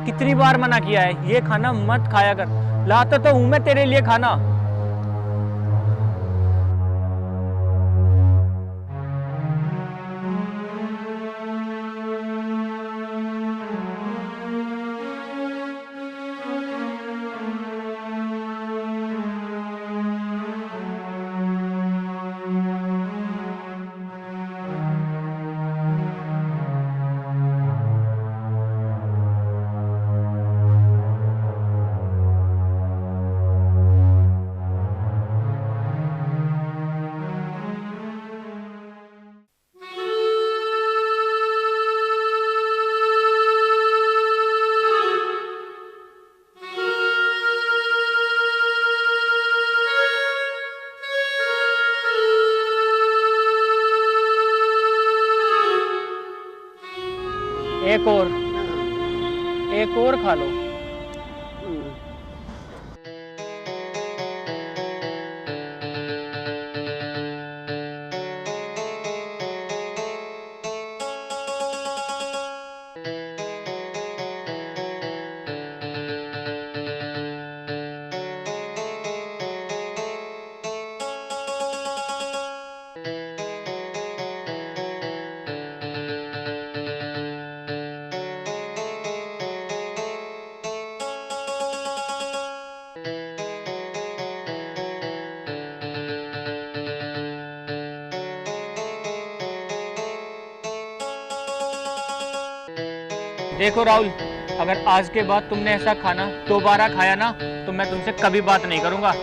कितनी बार मना किया है, ये खाना मत खाया कर। लाता तो हूं मैं तेरे लिए खाना। एक और खा लो। देखो राहुल, अगर आज के बाद तुमने ऐसा खाना दोबारा खाया ना तो मैं तुमसे कभी बात नहीं करूंगा।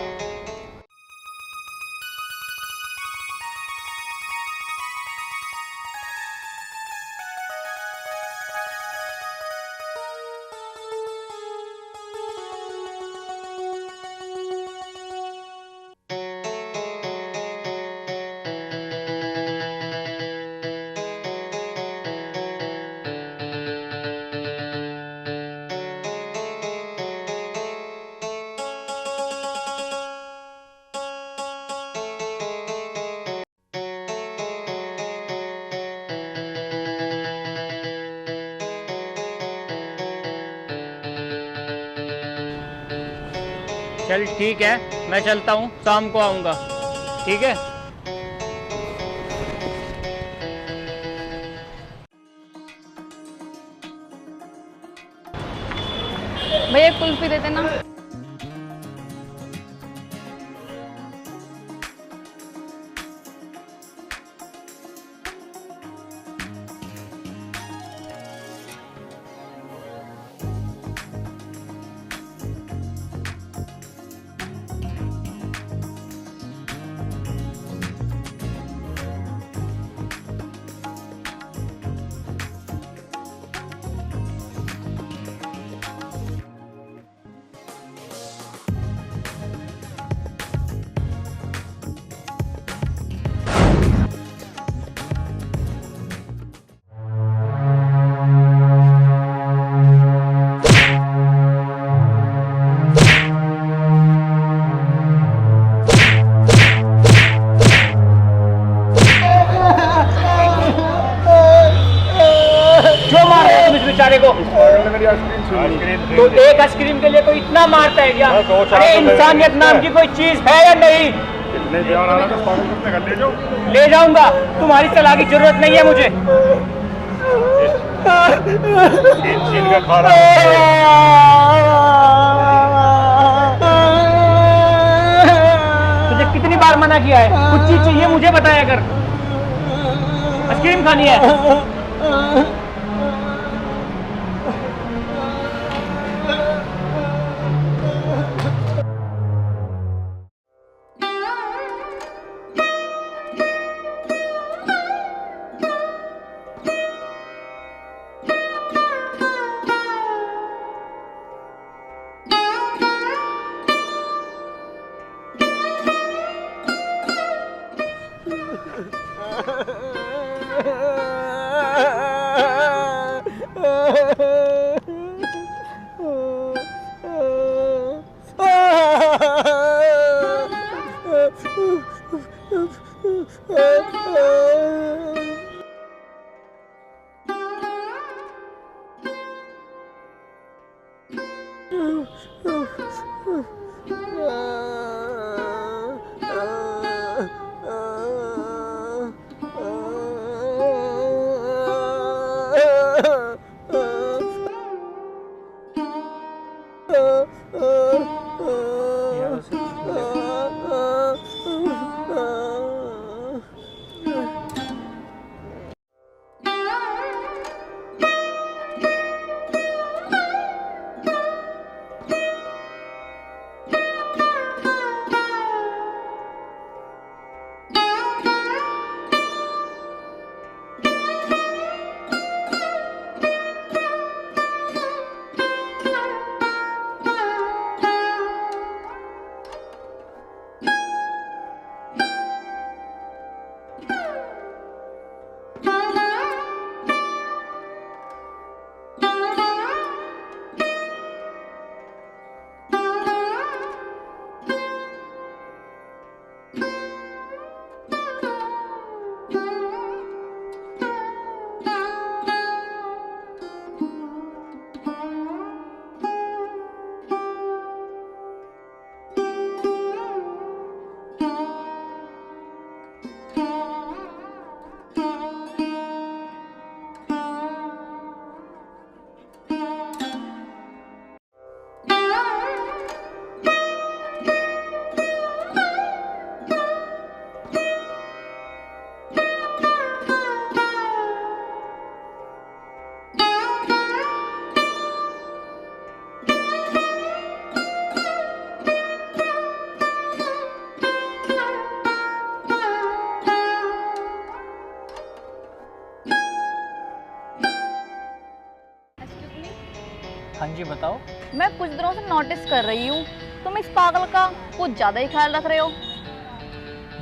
चल ठीक है, मैं चलता हूँ, शाम को आऊँगा। ठीक है। भैया कुल्फी दे देना। बेचारे को तो एक आइसक्रीम के लिए कोई इतना मारता है क्या? अरे इंसानियत नाम की कोई चीज है या नहीं? ले जाऊंगा, तुम्हारी सलाह की जरूरत नहीं है मुझे। तुझे कितनी बार मना किया है? कुछ चीज चाहिए मुझे बताया कर। आइसक्रीम खानी है? हाँ जी बताओ। मैं कुछ दिनों से नोटिस कर रही हूँ, तुम इस पागल का कुछ ज्यादा ही ख्याल रख रहे हो।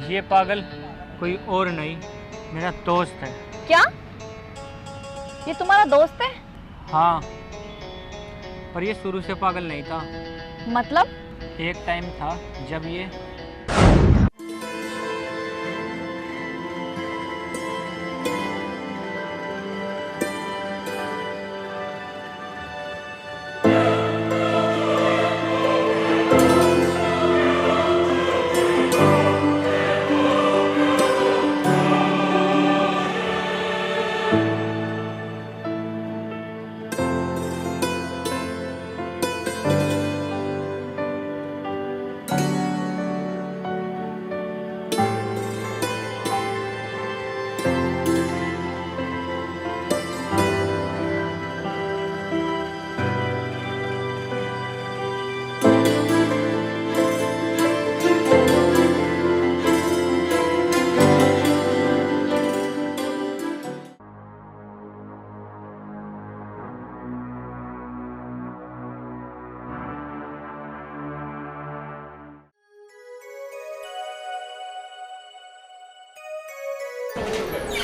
ये पागल कोई और नहीं, मेरा दोस्त है। क्या? ये तुम्हारा दोस्त है? हाँ, पर ये शुरू से पागल नहीं था। मतलब? एक टाइम था जब ये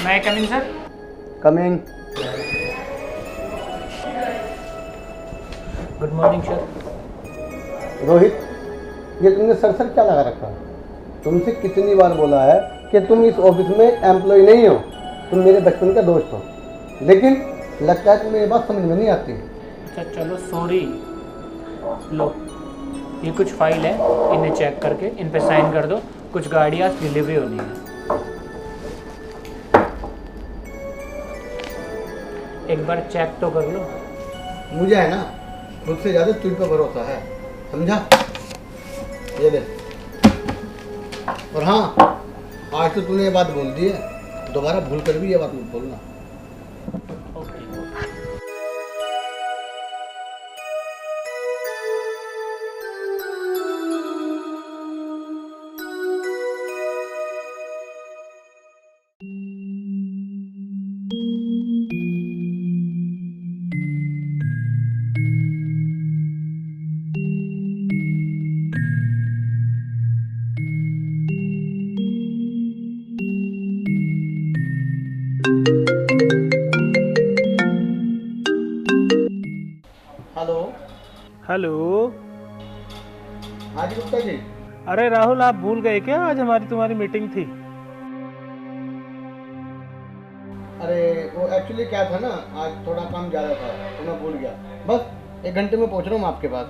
मैं come in sir. Coming. Good morning sir. Rohit, ये तुमने सर क्या लगा रखा है? तुमसे कितनी बार बोला है कि तुम इस ऑफिस में एम्प्लॉय नहीं हो, तुम मेरे बचपन का दोस्त हो, लेकिन लगता है तुम्हें ये बात समझ में नहीं आती। अच्छा चलो सॉरी। लो ये कुछ फाइल है, इन्हें चेक करके इन पे साइन कर दो, कुछ गाड़ी आज डिलीवरी होनी है। एक बार चेक तो कर लो। मुझे है ना खुद से ज़्यादा तुझ पर भरोसा है, समझा? ये ले। और हाँ, आज तो तूने ये बात बोल दी है, दोबारा भूल कर भी ये बात मत बोलना। हेलो। हेलो। हाँ जी गुप्ता जी। अरे राहुल, आप भूल गए क्या? आज हमारी तुम्हारी मीटिंग थी। अरे वो एक्चुअली क्या था ना, आज थोड़ा काम ज़्यादा था तो मैं भूल गया। बस 1 घंटे में पहुंच रहा हूँ आपके पास।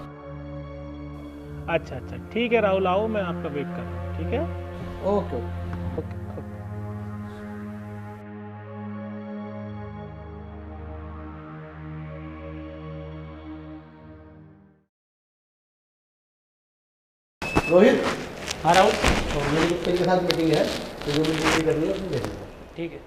अच्छा अच्छा ठीक है राहुल, आओ, मैं आपका वेट कर रहा हूँ। ठीक है, ओके ओके। रोहित, हाँ राहुल, और मेरी गुप्ता जी के साथ मीटिंग है, तो जो मीटिंग करनी है उसमें देख लो। ठीक है।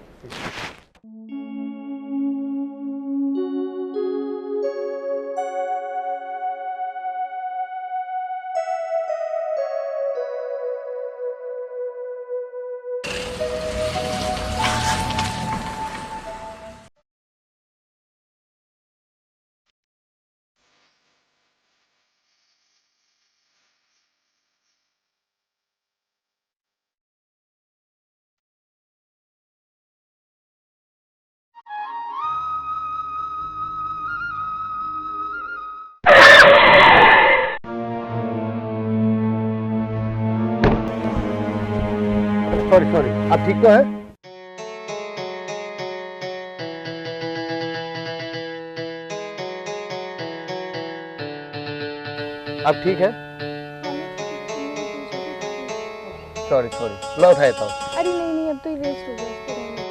सॉरी सॉरी, अब ठीक तो है? अब ठीक है? सॉरी सॉरी, मैं उठा देता हूँ। अरे नहीं नहीं, अब तो ये वेस्ट हो गया, इसको रहने दो।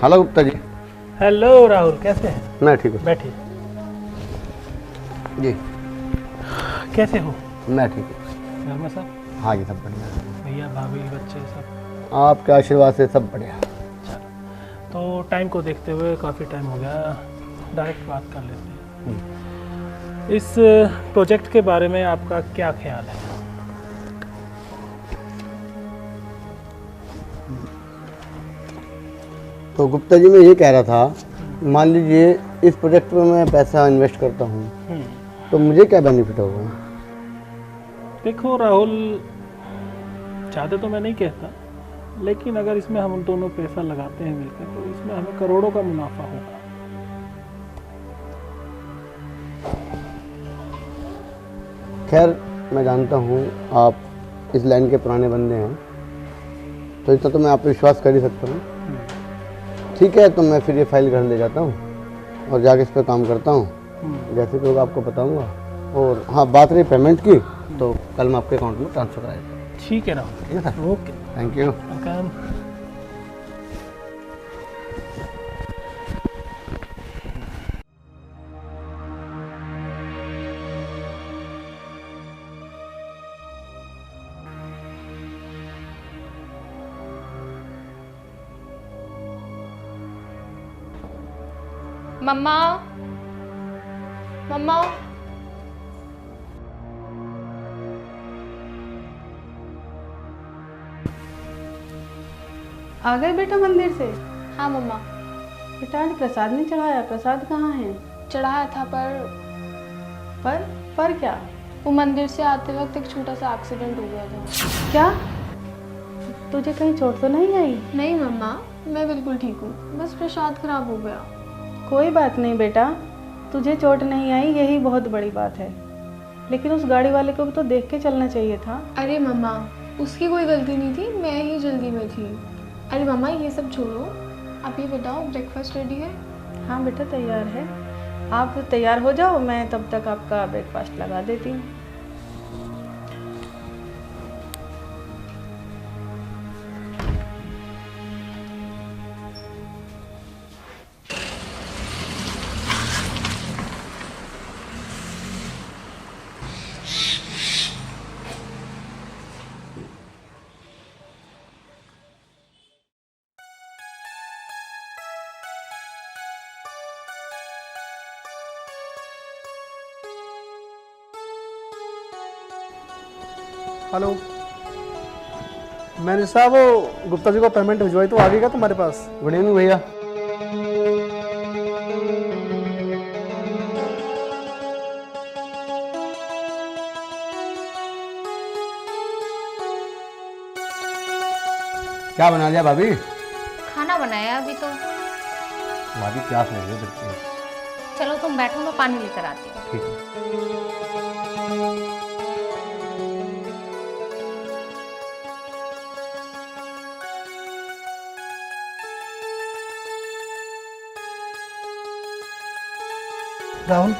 हेलो गुप्ता जी। हेलो राहुल, कैसे हैं? मैं ठीक हूँ। बैठिए। जी कैसे हो? मैं ठीक हूँ। घर में सब हाँ जी, सब बढ़िया है। भैया भाभी बच्चे सब? आपके आशीर्वाद से सब बढ़िया। तो टाइम को देखते हुए काफ़ी टाइम हो गया, डायरेक्ट बात कर लेते हैं। इस प्रोजेक्ट के बारे में आपका क्या ख्याल है? तो गुप्ता जी, मैं ये कह रहा था, मान लीजिए इस प्रोजेक्ट में मैं पैसा इन्वेस्ट करता हूँ तो मुझे क्या बेनिफिट होगा? देखो राहुल, ज़्यादा तो मैं नहीं कहता, लेकिन अगर इसमें हम दोनों पैसा लगाते हैं मिलकर तो इसमें हमें करोड़ों का मुनाफा होगा। खैर, मैं जानता हूँ आप इस लाइन के पुराने बंदे हैं, तो इतना तो मैं आप पे विश्वास कर ही सकता हूँ। ठीक है, तो मैं फिर ये फाइल घर ले जाता हूँ और जाके इस पर काम करता हूँ, जैसे कि होगा आपको बताऊँगा। और हाँ, बात रही पेमेंट की, तो कल मैं आपके अकाउंट में ट्रांसफ़र करा देता हूँ। ठीक है राहुल। ठीक है sir, okay, thank you. Welcome. Mamma, mamma, आ गए बेटा मंदिर से? हाँ मम्मा, बेटा आज प्रसाद नहीं चढ़ाया, प्रसाद कहाँ है? चढ़ाया था पर क्या? वो मंदिर से आते वक्त एक छोटा सा एक्सीडेंट हो गया था। क्या तुझे कहीं चोट तो नहीं आई? नहीं मम्मा, मैं बिल्कुल ठीक हूँ, बस प्रसाद खराब हो गया। कोई बात नहीं बेटा, तुझे चोट नहीं आई यही बहुत बड़ी बात है, लेकिन उस गाड़ी वाले को भी तो देख के चलना चाहिए था। अरे मम्मा, उसकी कोई गलती नहीं थी, मैं ही जल्दी में थी। अरे मम्मा ये सब छोड़ो, आप ये बताओ ब्रेकफास्ट रेडी है? हाँ बेटा तैयार है, आप तैयार हो जाओ, मैं तब तक आपका ब्रेकफास्ट लगा देती हूँ। हेलो, मैंने साहब वो गुप्ता जी को पेमेंट भिजवाई, तो आ गई क्या तुम्हारे पास? गुड इवनिंग भैया। क्या बना लिया भाभी? खाना बनाया अभी तो। भाभी प्यास लगी है बिल्कुल। चलो तुम बैठो, मैं पानी लेकर आती हूँ। ठीक है। राहुल,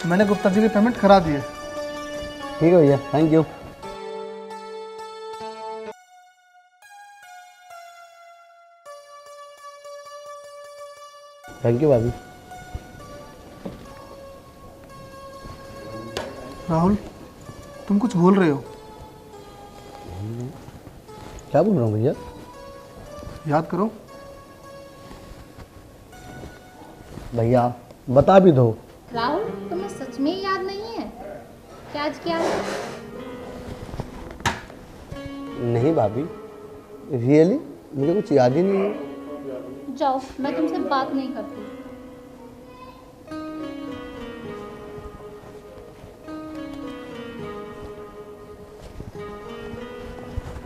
मैंने गुप्ता जी की पेमेंट करा दी है। ठीक है भैया, थैंक यू। थैंक यू भाभी। राहुल, तुम कुछ बोल रहे हो? क्या बोल रहा हूँ भैया? याद करो। भैया बता भी दो। राहुल, तुम्हें सच में याद नहीं है क्या आज क्या है? नहीं भाभी, रियली मुझे कुछ याद ही नहीं है। जाओ, मैं तुमसे बात नहीं करती।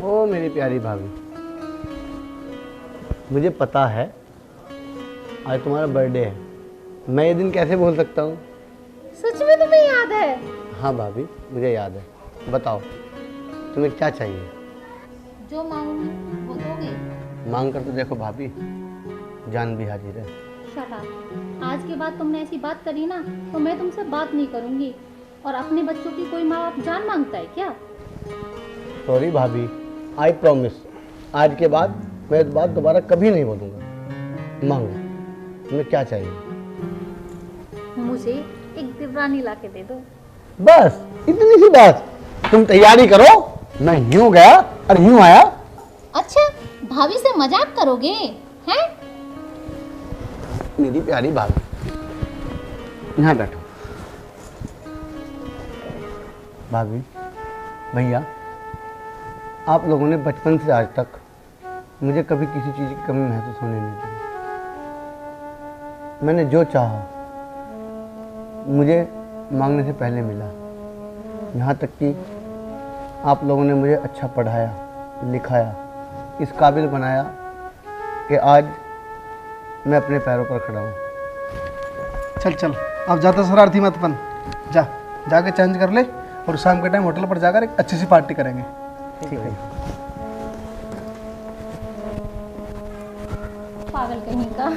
ओ मेरी प्यारी भाभी, मुझे पता है आज तुम्हारा बर्थडे है, मैं ये दिन कैसे भूल सकता हूँ? सच में तुम्हें याद है? हाँ भाभी, मुझे याद है। बताओ तुम्हें क्या चाहिए? जो मांगूंगी वो दोगे? मांग कर तो देखो भाभी, जान भी हाजिर है। Shut up. आज के बाद तुमने ऐसी बात करी ना तो मैं तुमसे बात नहीं करूंगी। और अपने बच्चों की कोई माँ बाप जान मांगता है क्या? सॉरी भाभी, आई प्रॉमिस, आज के बाद मैं इस बात दोबारा कभी नहीं बोलूँगा। मांगो, तुम्हें क्या चाहिए? मुझे एक दिवरानी ला के दे दो। बस इतनी सी बात। तुम तैयारी करो, मैं यूं गया और यूं आया। अच्छा, भाभी से मजाक करोगे हैं? मेरी प्यारी भाभी, यहाँ बैठो। भाभी, भैया, आप लोगों ने बचपन से आज तक मुझे कभी किसी चीज़ की कमी महसूस होने नहीं दी। मैंने जो चाहा मुझे मांगने से पहले मिला। यहाँ तक कि आप लोगों ने मुझे अच्छा पढ़ाया, लिखाया, इस काबिल बनाया कि आज मैं अपने पैरों पर खड़ा हूँ। चल चल, अब ज़्यादा शरारती मत बन। जाके चेंज कर ले और शाम के टाइम होटल पर जाकर एक अच्छी सी पार्टी करेंगे। ठीक है। पागल कहीं का।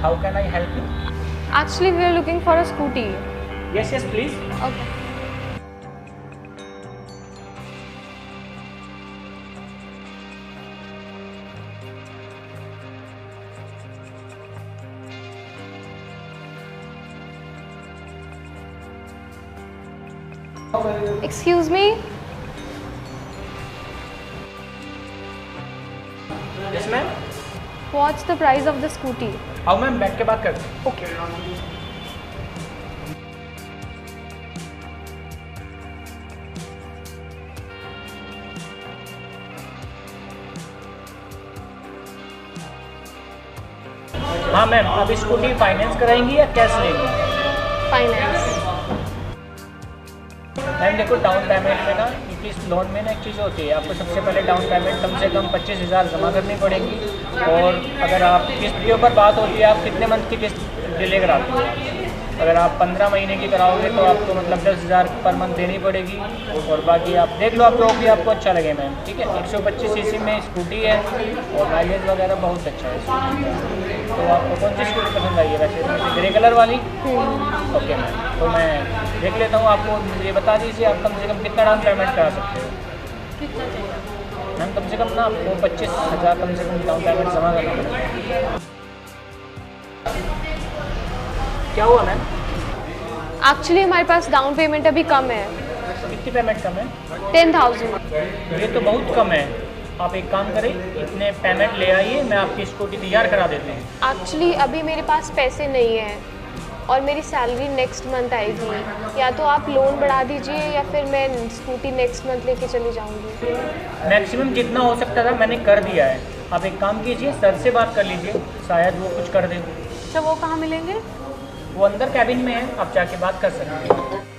How can I help you? Actually, we are looking for a scooty. Yes, yes, please. Okay. Excuse me? Yes, ma'am. What's the price of the scooty? आओ मैम, बैठ के बात करते हैं। Okay. हाँ मैम, आप स्कूटी फाइनेंस कराएंगी या cash लेंगी? Finance. मैम देखो, डाउन पेमेंट में ना, क्योंकि इस लोन में ना एक चीज़ होती है, आपको सबसे पहले डाउन पेमेंट कम से कम 25,000 जमा करनी पड़ेगी। और अगर आप किस्त के ऊपर बात होती है, आप कितने मंथ की किस्त डिले कराते हो? अगर आप 15 महीने की कराओगे तो आपको मतलब 10,000 पर मंथ देनी पड़ेगी। और बाकी आप देख लो, आप लोग भी आपको अच्छा लगे मैम। ठीक है, 125 सीसी में स्कूटी है और माइलेज वगैरह बहुत अच्छा है स्कूटी का। तो आपको कौन सी स्कूटी पसंद आई है वैसे? ग्रे कलर वाली? ओके मैम, तो मैं देख लेता हूँ। आपको ये बता दीजिए, आप कम से कम कितना डाउन पेमेंट करा सकते हो? मैम कम से कम ना आपको 25,000 कम से कम डाउन पेमेंट जमा करना पड़ेगा। क्या हुआ मैम? एक्चुअली हमारे पास डाउन पेमेंट अभी कम है, कितनी पेमेंट कम है? 10,000। ये तो बहुत कम है। आप एक काम करें, इतने पेमेंट ले आइए, मैं आपकी स्कूटी तैयार करा देते हैं। एक्चुअली अभी मेरे पास पैसे नहीं हैं और मेरी सैलरी नेक्स्ट मंथ आएगी। या तो आप लोन बढ़ा दीजिए या फिर मैं स्कूटी नेक्स्ट मंथ लेके चली जाऊंगी। मैक्सिमम जितना हो सकता था मैंने कर दिया है। आप एक काम कीजिए, सर से बात कर लीजिए, शायद वो कुछ कर दे। अच्छा, वो कहाँ मिलेंगे? वो अंदर कैबिन में है, आप जाके बात कर सकते हैं।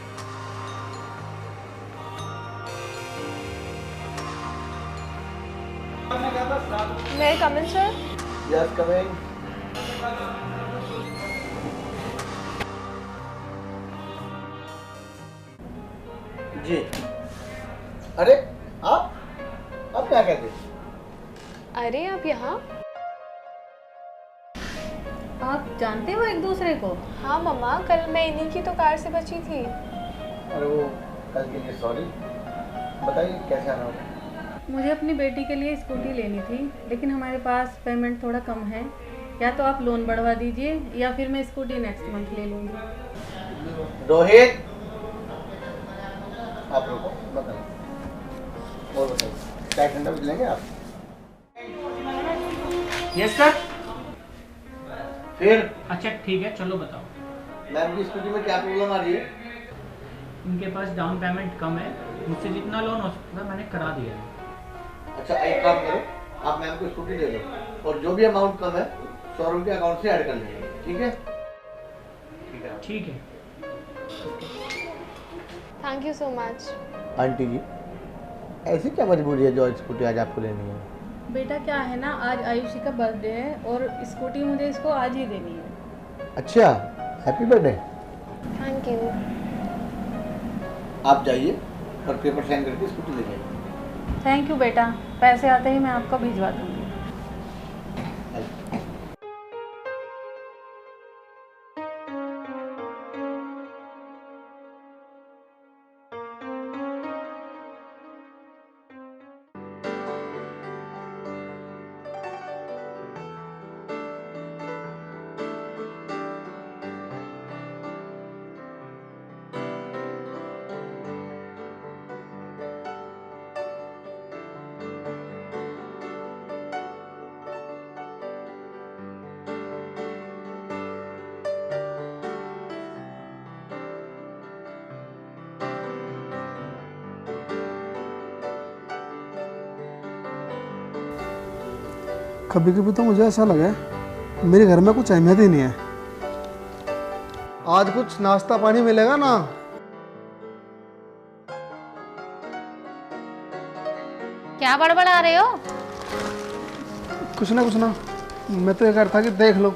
मैं come in sir? Yes come इन। जी। अरे आप क्या कहते? अरे आप यहाँ? आप जानते हो एक दूसरे को? हाँ मम्मा, कल मैं इन्हीं की तो कार से बची थी। अरे वो कल के लिए सॉरी। बताइए कैसे आना होगा? मुझे अपनी बेटी के लिए स्कूटी लेनी थी, लेकिन हमारे पास पेमेंट थोड़ा कम है। या तो आप लोन बढ़वा दीजिए या फिर मैं स्कूटी नेक्स्ट मंथ ले लूँगी। रोहित, आप रुको, बताइए और बताइए, चाय ठंडा भी लेंगे आप? Yes sir. फिर अच्छा ठीक है, चलो बताओ। मैम की स्कूटी में क्या प्रॉब्लम आ रही है? उनके पास डाउन पेमेंट कम है, मुझसे जितना लोन हो सकता है मैंने करा दिया है। अच्छा एक काम करो, आप मैम को स्कूटी दे दो और जो भी अमाउंट कम है शोरूम के अकाउंट से ऐड कर लेंगे, ठीक है? ठीक है। Thank you so much. Aunty ji, ऐसी क्या मजबूरी है जो स्कूटी आज आपको लेनी है? बेटा क्या है ना, आज आयुषी का बर्थडे है और स्कूटी मुझे इसको आज ही देनी है। अच्छा, हैप्पी बर्थडे। Thank you. आप जाइए और पेपर साइन करके स्कूटी ले जाइए। थैंक यू बेटा, पैसे आते ही मैं आपको भिजवा दूँगी। कभी कभी तो मुझे ऐसा लगा मेरे घर में कुछ अहमियत ही नहीं है। आज कुछ नाश्ता पानी मिलेगा ना? क्या बड़बड़ा रहे हो? कुछ ना, मैं तो ये कह रहा था कि देख लो,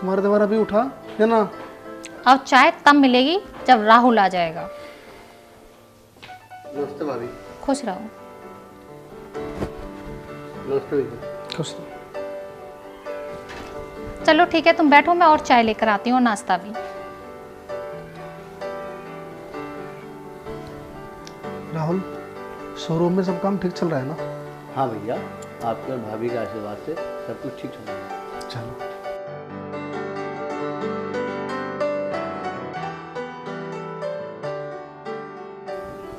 तुम्हारे दोबारा भी उठा है ना। अब चाय तब मिलेगी जब राहुल आ जाएगा। नमस्ते भाभी। खुश रहो। नमस्ते। खुश रहो। चलो ठीक है, तुम बैठो, मैं और चाय लेकर आती हूँ, नाश्ता भी। राहुल, शोरूम में सब काम ठीक चल रहा है ना? हाँ भैया, आपके और भाभी के आशीर्वाद से सब कुछ ठीक चल रहा है। चलो।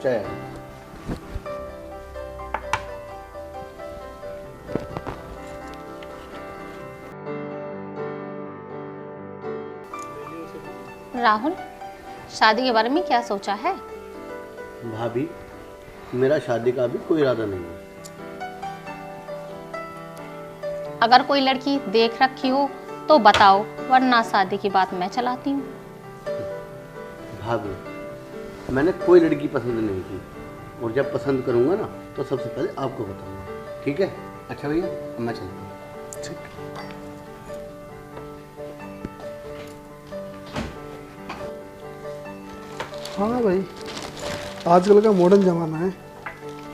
चाय। राहुल, शादी के बारे में क्या सोचा है? भाभी, मेरा शादी का अभी कोई इरादा नहीं है। अगर कोई लड़की देख रखी हो तो बताओ, वरना शादी की बात मैं चलाती हूँ। भाभी, मैंने कोई लड़की पसंद नहीं की और जब पसंद करूंगा ना तो सबसे पहले आपको बताऊंगा, ठीक है? अच्छा भैया, मैं चलता हूँ। ठीक। हाँ भाई, आजकल का मॉडर्न जमाना है,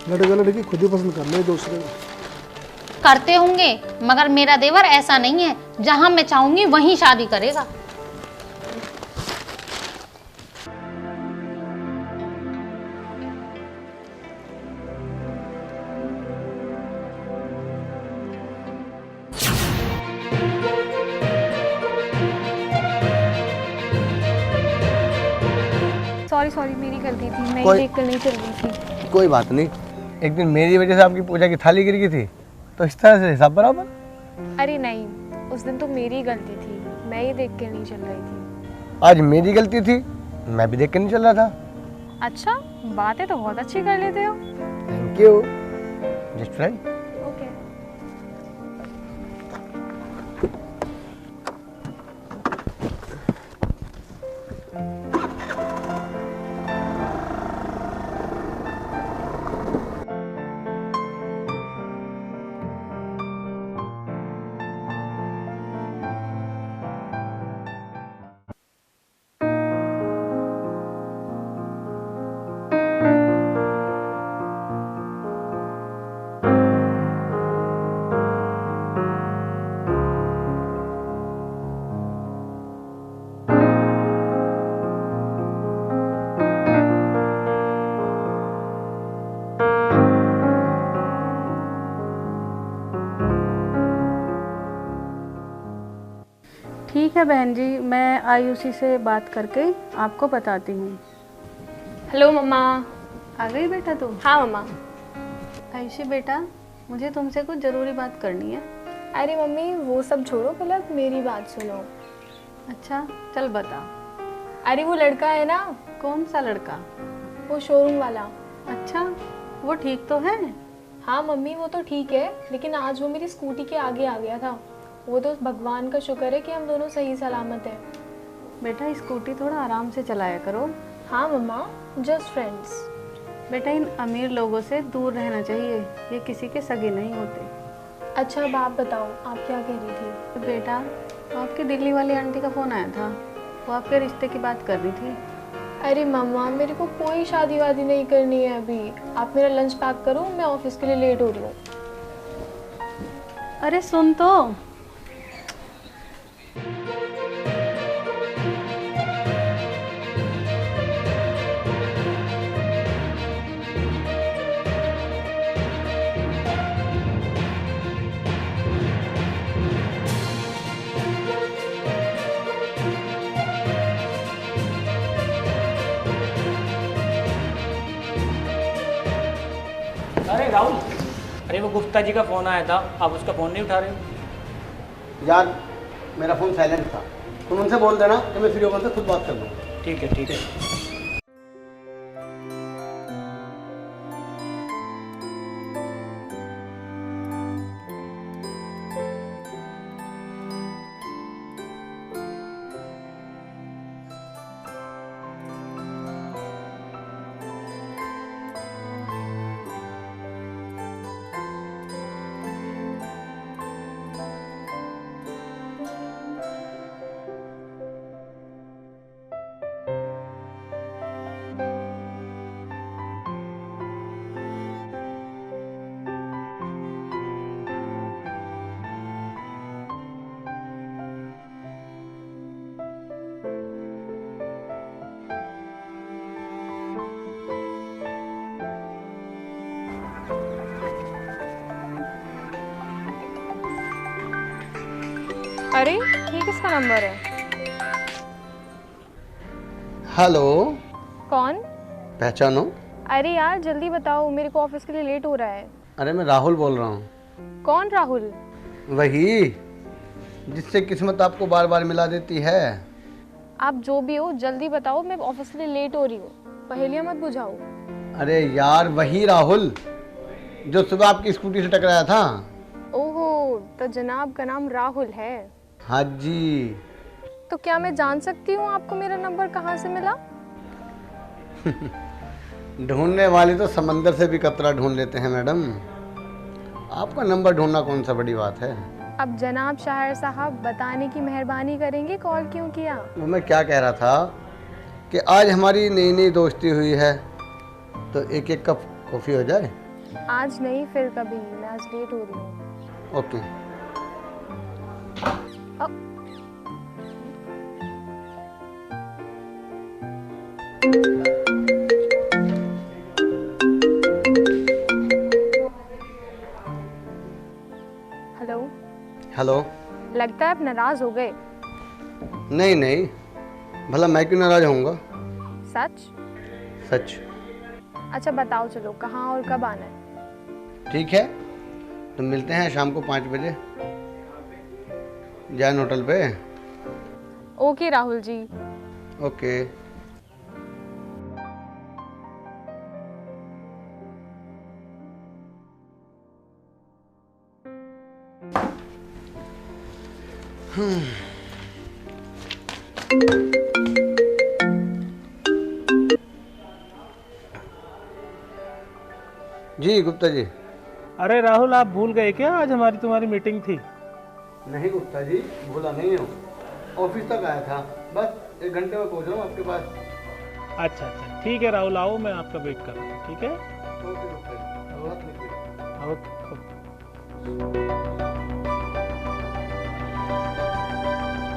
लड़का लड़की खुद ही पसंद कर ले दूसरे को। करते होंगे, मगर मेरा देवर ऐसा नहीं है, जहां मैं चाहूंगी वहीं शादी करेगा। गलती थी, मैं कोई- देख कर नहीं चल रही थी। कोई बात नहीं, एक दिन मेरी वजह से आपकी पूजा की थाली गिर गई थी, तो इस तरह से हिसाब बराबर। अरे नहीं, उस दिन तो मेरी गलती थी, मैं ये देख कर नहीं चल रही थी। आज मेरी गलती थी, मैं भी देख के नहीं चल रहा था। अच्छा, बातें तो बहुत अच्छी कर लेते हो। Thank you, just friend. Okay. ठीक है बहन जी, मैं आयुषी से बात करके आपको बताती हूँ। हेलो मम्मा। आ गई बेटा तू? हाँ मम्मा। आयुषी बेटा, मुझे तुमसे कुछ ज़रूरी बात करनी है। अरे मम्मी वो सब छोड़ो, पहले मेरी बात सुनो। अच्छा चल बता। अरे वो लड़का है ना, कौन सा लड़का? वो शोरूम वाला। अच्छा, वो ठीक तो है? हाँ मम्मी वो तो ठीक है, लेकिन आज वो मेरी स्कूटी के आगे आ गया था। वो तो भगवान का शुक्र है कि हम दोनों सही सलामत हैं। बेटा स्कूटी थोड़ा आराम से चलाया करो। हाँ मम्मा, जस्ट फ्रेंड्स। बेटा इन अमीर लोगों से दूर रहना चाहिए, ये किसी के सगे नहीं होते। अच्छा अब आप बताओ, आप क्या कह रही थी? तो बेटा आपकी दिल्ली वाली आंटी का फ़ोन आया था, वो आपके रिश्ते की बात कर रही थी। अरे मम्मा मेरे को कोई शादी वादी नहीं करनी है अभी। आप मेरा लंच पैक करो, मैं ऑफिस के लिए लेट हो रही हूँ। अरे सुन तो। अरे राहुल, अरे वो गुप्ता जी का फ़ोन आया था, आप उसका फ़ोन नहीं उठा रहे हो? यार मेरा फ़ोन साइलेंट था, तुम उनसे बोल देना कि मैं वीडियो कॉल से खुद बात कर लूँगा। ठीक है ठीक है। अरे ये किसका नंबर है? हेलो। कौन? पहचानो? अरे यार जल्दी बताओ, मेरे को ऑफिस के लिए लेट हो रहा है। अरे मैं राहुल बोल रहा हूँ। कौन राहुल? वही जिससे किस्मत आपको बार बार मिला देती है। आप जो भी हो जल्दी बताओ, मैं ऑफिस के लिए लेट हो रही हूँ। पहेलियाँ मत बुझाओ। अरे यार वही राहुल जो सुबह आपकी स्कूटी से टकराया था। ओहो, तो जनाब का नाम राहुल है? हाँ जी। तो क्या मैं जान सकती हूँ आपको मेरा नंबर कहाँ से मिला? ढूंढने वाले तो समंदर से भी कतरा ढूंढ लेते हैं मैडम, आपका नंबर ढूंढना कौन सा बड़ी बात है। अब जनाब शायर साहब बताने की मेहरबानी करेंगे, कॉल क्यों किया? वो मैं क्या कह रहा था कि आज हमारी नई नई दोस्ती हुई है, तो एक एक कप कॉफ़ी हो जाए। आज नहीं फिर कभी, मैं आज लेट हो रही हूँ। ओके। हेलो। हेलो। लगता है आप नाराज हो गए। नहीं नहीं, भला मैं क्यों नाराज होऊंगा। सच? सच। अच्छा बताओ, चलो कहाँ और कब आना है? ठीक है, तो मिलते हैं शाम को 5 बजे जैन होटल पे। ओके राहुल जी। ओके। जी गुप्ता जी। अरे राहुल, आप भूल गए क्या? आज हमारी तुम्हारी मीटिंग थी। नहीं गुप्ता जी, भूला नहीं हूँ, ऑफिस तक आया था, बस 1 घंटे में पहुँच रहा हूँ आपके पास। अच्छा अच्छा, ठीक है राहुल, आओ, मैं आपका वेट कर रहा हूँ। ठीक है, ओके गुप्ता जी, बात नहीं की। ओके।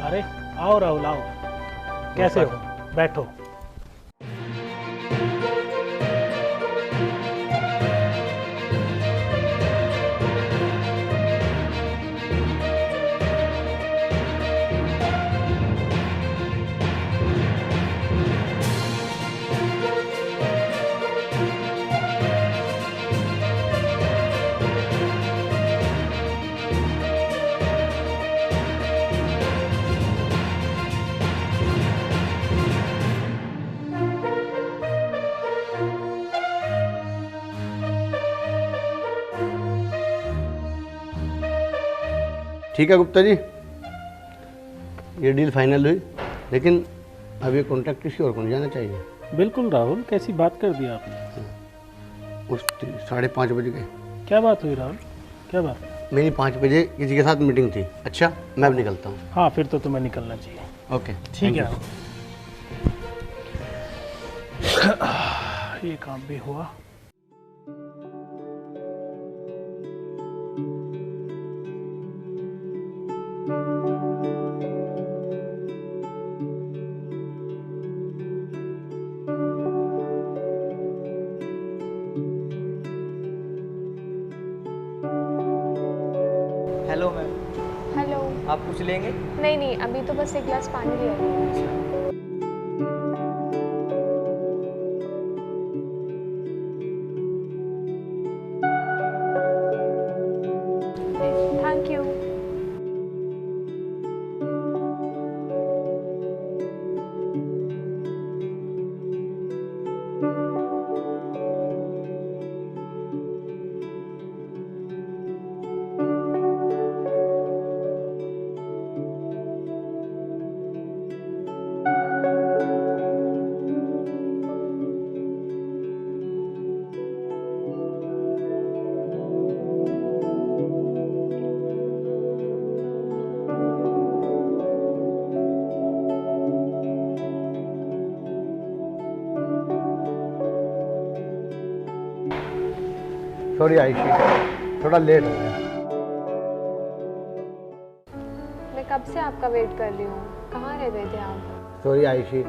अरे आओ राहुल, आओ। कैसे हो? बैठो। ठीक है गुप्ता जी, ये डील फाइनल हुई, लेकिन अब ये कॉन्ट्रैक्ट किसी और को नहीं जाना चाहिए। बिल्कुल राहुल, कैसी बात कर दी आपने। उस 5:30 बजे गए। क्या बात हुई राहुल, क्या बात? मेरी 5 बजे किसी के साथ मीटिंग थी। अच्छा, मैं अब निकलता हूँ। हाँ, फिर तो तुम्हें निकलना चाहिए। ओके ठीक है। ये काम भी हुआ। Hello ma'am, hello. आप कुछ लेंगे? नहीं नहीं, अभी तो बस 1 गिलास पानी लिया है। Thank you. सॉरी आयुषी, थोड़ा लेट हो गया। मैं कब से आपका वेट कर रही हूँ, कहाँ रह गए थे आप? सॉरी आयुषी,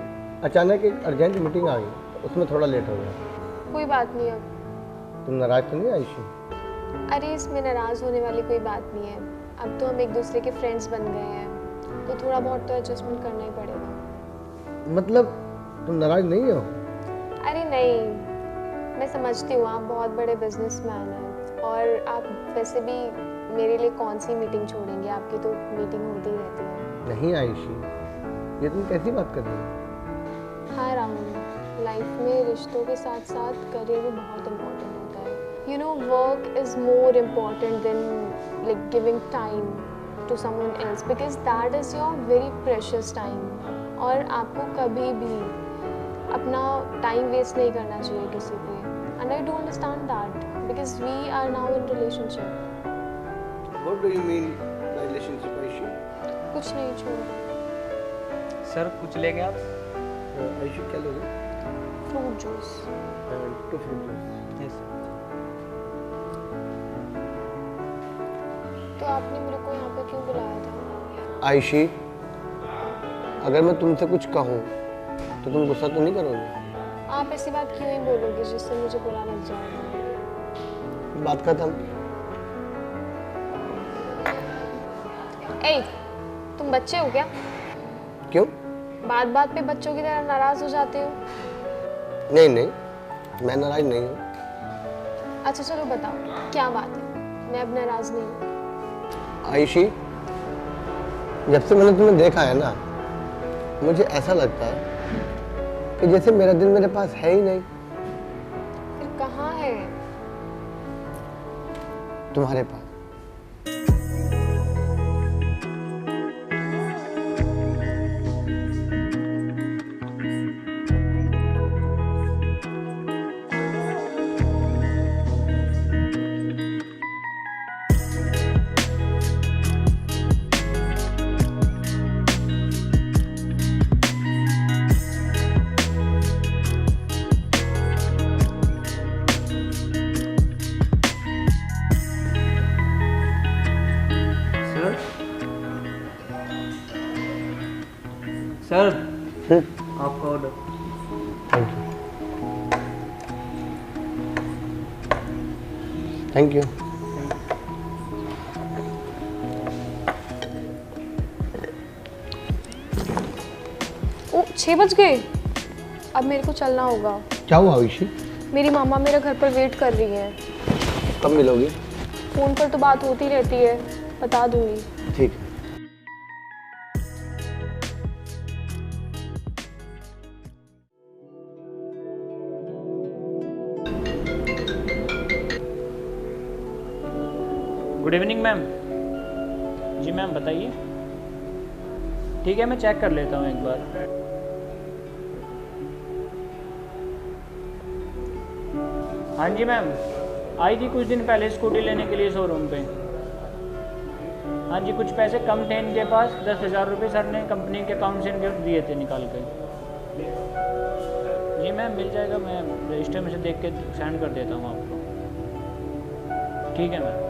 अचानक एक अर्जेंट मीटिंग आ गई, उसमें थोड़ा लेट हो गया। कोई बात नहीं। अब तुम नाराज तो नहीं आयुषी? अरे इसमें नाराज़ होने वाली कोई बात नहीं है। अब तो हम एक दूसरे के फ्रेंड्स बन गए हैं, तो थोड़ा बहुत तो एडजस्टमेंट करना ही पड़ेगा। मतलब तुम नाराज नहीं हो? अरे नहीं, मैं समझती हूँ आप बहुत बड़े बिजनेसमैन हैं, और आप वैसे भी मेरे लिए कौन सी मीटिंग छोड़ेंगे, आपकी तो मीटिंग होती ही रहती है। नहीं आयुषी, ये तुम कैसी बात कर रही हो? हाँ राहुल, लाइफ में रिश्तों के साथ साथ करियर भी बहुत इम्पोर्टेंट होता है। You know, work is more important than like giving time to someone else, because that is your very precious time. और आपको कभी भी अपना टाइम वेस्ट नहीं करना चाहिए किसी पे। And I do understand that because we are now in relationship. What do you mean by relationship, Ayushi? कुछ नहीं, छोड़। सर कुछ लेंगे आप? आयुषी क्या लोगे? Fruit juice. Two fruit juice. Yes. तो आपने मेरे को यहाँ पे क्यों बुलाया था? आयुषी, अगर मैं तुमसे कुछ कहूँ तो तुम गुस्सा तो नहीं करोगे? आप ऐसी बात क्यों ही बोलोगे जिससे मुझे बुरा लग जाएगा? बात खत्म। ए, तुम बच्चे हो क्या? क्यों? बात बात पे बच्चों की तरह नाराज हो जाते हो। नहीं नहीं, मैं नाराज नहीं हूँ। अच्छा चलो बताओ क्या बात है, मैं अब नाराज नहीं हूँ। आयुषी, जब से मैंने तुम्हें देखा है ना, मुझे ऐसा लगता है कि जैसे मेरा दिल मेरे पास है ही नहीं। फिर कहाँ है? तुम्हारे पास। सर आपका ऑर्डर। Thank you. ओ 6 बज गए, अब मेरे को चलना होगा। क्या हुआ आयुषी? मेरी मामा मेरे घर पर वेट कर रही है। कब मिलोगी? फ़ोन पर तो बात होती रहती है, बता दूंगी। ठीक है। Good evening ma'am. जी मैम बताइए। ठीक है मैं चेक कर लेता हूँ एक बार। हाँ जी मैम, आई थी कुछ दिन पहले स्कूटी लेने के लिए शोरूम पे। हाँ जी कुछ पैसे कम थे इनके पास, 10,000 रुपये सर ने कंपनी के अकाउंट से इनके दिए थे निकाल के। जी मैम मिल जाएगा, मैं रजिस्टर में से देख के सेंड कर देता हूँ आपको। ठीक है मैम।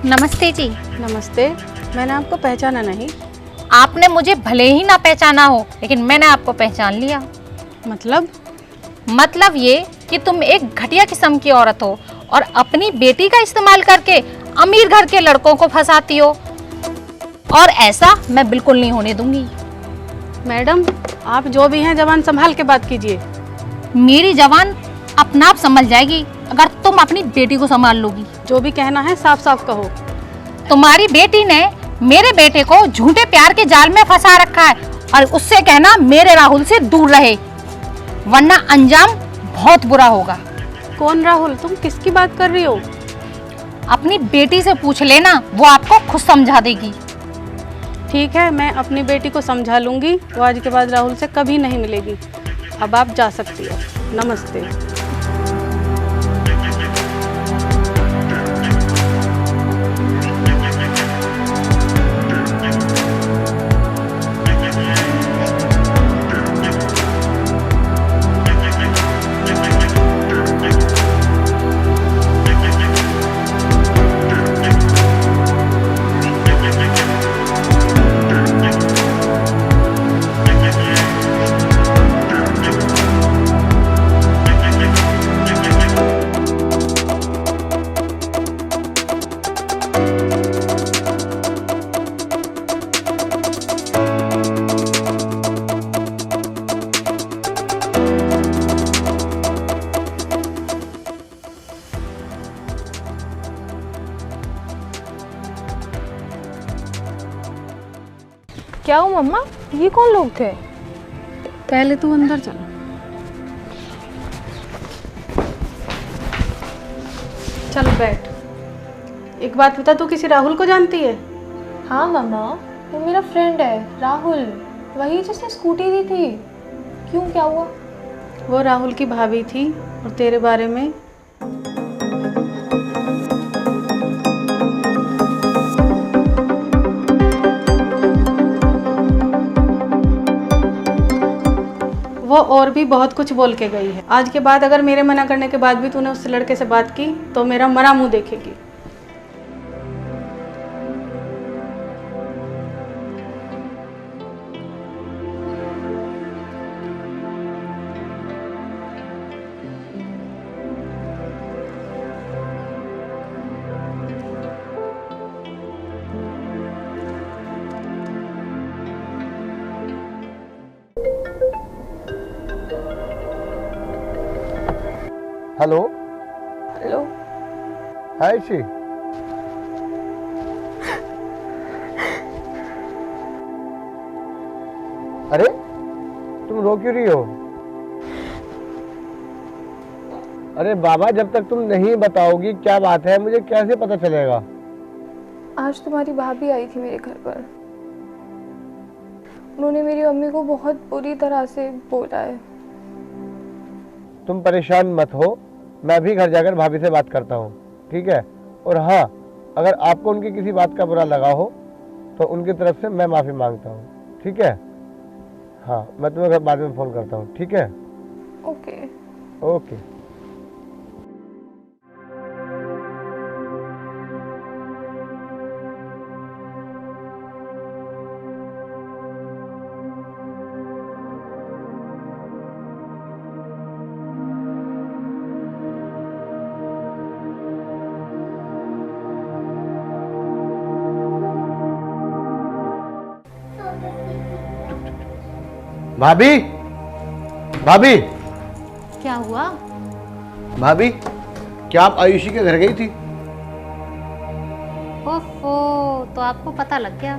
नमस्ते जी। नमस्ते, मैंने आपको पहचाना नहीं। आपने मुझे भले ही ना पहचाना हो, लेकिन मैंने आपको पहचान लिया। मतलब ये कि तुम एक घटिया किस्म की औरत हो और अपनी बेटी का इस्तेमाल करके अमीर घर के लड़कों को फंसाती हो, और ऐसा मैं बिल्कुल नहीं होने दूंगी। मैडम, आप जो भी हैं जबान संभाल के बात कीजिए। मेरी जबान अपना आप संभल जाएगी अगर तुम अपनी बेटी को संभाल लोगी। जो भी कहना है साफ साफ कहो। तुम्हारी बेटी ने मेरे बेटे को झूठे प्यार के जाल में फंसा रखा है, और उससे कहना मेरे राहुल से दूर रहे, वरना अंजाम बहुत बुरा होगा। कौन राहुल? तुम किसकी बात कर रही हो? अपनी बेटी से पूछ लेना, वो आपको खुद समझा देगी। ठीक है, मैं अपनी बेटी को समझा लूंगी। वो आज के बाद राहुल से कभी नहीं मिलेगी। अब आप जा सकती हो। नमस्ते। क्या हुआ मम्मा, ये कौन लोग थे? पहले तू अंदर चल। चल बैठ। एक बात बता, तू किसी राहुल को जानती है? हाँ मम्मा, वो मेरा फ्रेंड है राहुल, वही जिसने स्कूटी दी थी। क्यों, क्या हुआ? वो राहुल की भाभी थी और तेरे बारे में वो और भी बहुत कुछ बोल के गई है। आज के बाद अगर मेरे मना करने के बाद भी तूने उस लड़के से बात की तो मेरा मरा मुंह देखेगी। Hello hello. Hi she. अरे तुम रो क्यों रही हो? अरे बाबा, जब तक तुम नहीं बताओगी क्या बात है मुझे कैसे पता चलेगा? आज तुम्हारी भाभी आई थी मेरे घर पर। उन्होंने मेरी मम्मी को बहुत बुरी तरह से बोला है। तुम परेशान मत हो, मैं भी घर जाकर भाभी से बात करता हूँ, ठीक है? और हाँ, अगर आपको उनकी किसी बात का बुरा लगा हो तो उनकी तरफ से मैं माफ़ी मांगता हूँ, ठीक है? हाँ, मैं तुम्हें बाद में फ़ोन करता हूँ, ठीक है? ओके। ओके। भाभी, भाभी, क्या हुआ? भाभी, क्या आप आयुषी के घर गई थी? ओफो, तो आपको पता लग गया।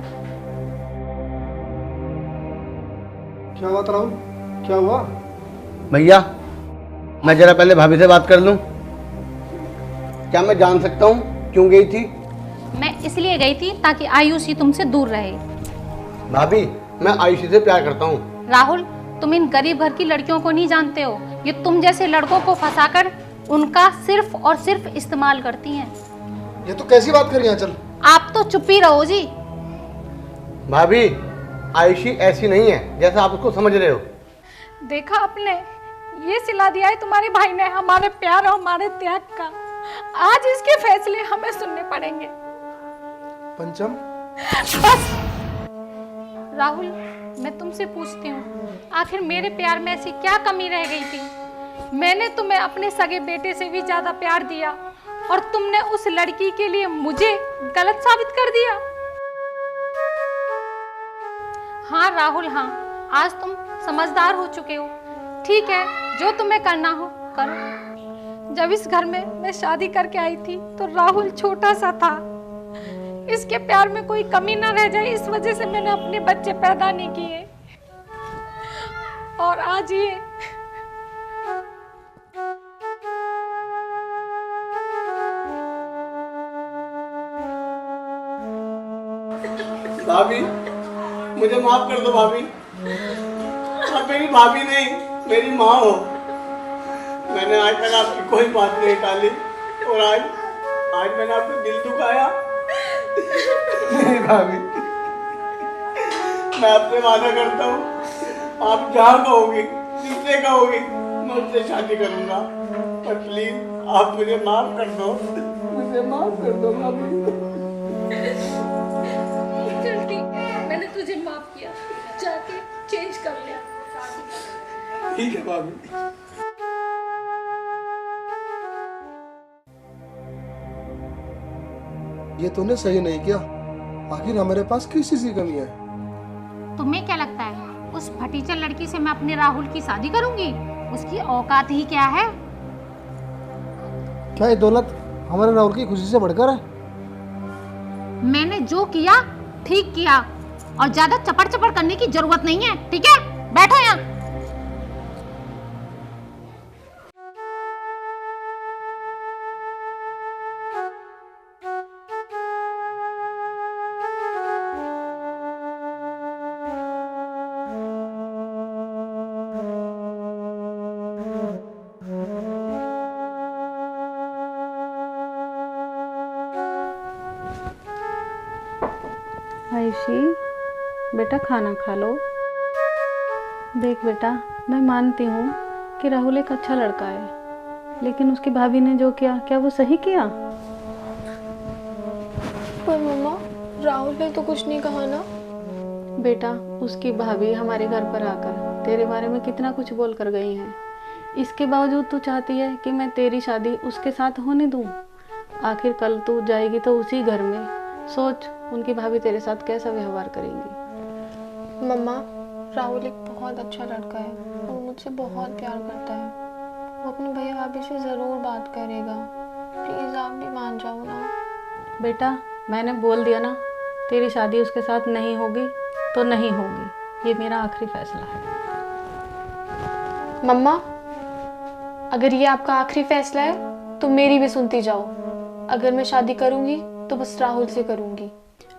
क्या हुआ राहुल, क्या हुआ? भैया, मैं जरा पहले भाभी से बात कर लूं। क्या मैं जान सकता हूँ क्यों गई थी? मैं इसलिए गई थी ताकि आयुषी तुमसे दूर रहे। भाभी, मैं आयुषी से प्यार करता हूँ। राहुल, तुम इन गरीब घर की लड़कियों को नहीं जानते हो। ये तुम जैसे लड़कों को फंसाकर उनका सिर्फ और सिर्फ इस्तेमाल करती हैं। ये तो कैसी बात कर रही है? चल आप तो चुप ही रहो जी। भाभी, आयुषी ऐसी नहीं है जैसा आप उसको समझ रहे हो। देखा आपने, ये सिला दिया है तुम्हारे भाई ने हमारे प्यार और हमारे त्याग का। आज इसके फैसले हमें सुनने पड़ेंगे। पंचम, बस राहुल, मैं तुमसे पूछती हूँ, आखिर मेरे प्यार में ऐसी क्या कमी रह गई थी? मैंने तुम्हें अपने सगे बेटे से भी ज्यादा प्यार दिया और तुमने उस लड़की के लिए मुझे गलत साबित कर दिया। हाँ राहुल, हाँ, आज तुम समझदार हो चुके हो। ठीक है, जो तुम्हें करना हो करो। जब इस घर में मैं शादी करके आई थी तो राहुल छोटा सा था। इसके प्यार में कोई कमी ना रह जाए, इस वजह से मैंने अपने बच्चे पैदा नहीं किए। और आज ये भाभी, मुझे माफ कर दो भाभी। आप मेरी भाभी नहीं, मेरी माँ हो। मैंने आज तक आपकी कोई बात नहीं टाली और आज मैंने आपको दिल दुखाया। नहीं भाभी, मैं आपसे वादा करता हूँ, आप जहाँ कहोगी, जिससे कहोगी, मैं उससे शादी करूँगा। पर प्लीज आप मुझे माफ कर दो, मुझे माफ कर दो भाभी। चल ठीक है, मैंने तुझे माफ किया, जाके चेंज कर ले। ठीक है भाभी। ये तूने सही नहीं किया। आखिर हमारे पास किस चीज की कमी है? तुम्हें क्या लगता है उस फटीचर लड़की से मैं अपने राहुल की शादी करूंगी? उसकी औकात ही क्या है? क्या ये दौलत हमारे राहुल की खुशी से बढ़कर है? मैंने जो किया ठीक किया और ज्यादा चपड़ चपड़ करने की जरूरत नहीं है, ठीक है? बैठो यहाँ। आयुषी, बेटा खाना खा लो। देख बेटा, मैं मानती हूँ कि राहुल एक अच्छा लड़का है, लेकिन उसकी भाभी ने जो किया, क्या वो सही किया? पर मम्मा, राहुल ने तो कुछ नहीं कहा ना। बेटा, उसकी भाभी हमारे घर पर आकर तेरे बारे में कितना कुछ बोल कर गई हैं। इसके बावजूद तू चाहती है कि मैं तेरी शादी उसके साथ होने दूँ? आखिर कल तू जाएगी तो उसी घर में, सोच उनकी भाभी तेरे साथ कैसा व्यवहार करेंगी। मम्मा, राहुल एक बहुत अच्छा लड़का है और मुझसे बहुत प्यार करता है। वो अपनी भैया भाभी से ज़रूर बात करेगा। प्लीज़ आप भी मान जाओ ना। बेटा, मैंने बोल दिया ना, तेरी शादी उसके साथ नहीं होगी तो नहीं होगी। ये मेरा आखिरी फैसला है। मम्मा, अगर ये आपका आखिरी फैसला है तो मेरी भी सुनती जाओ। अगर मैं शादी करूँगी तो बस राहुल से करूँगी।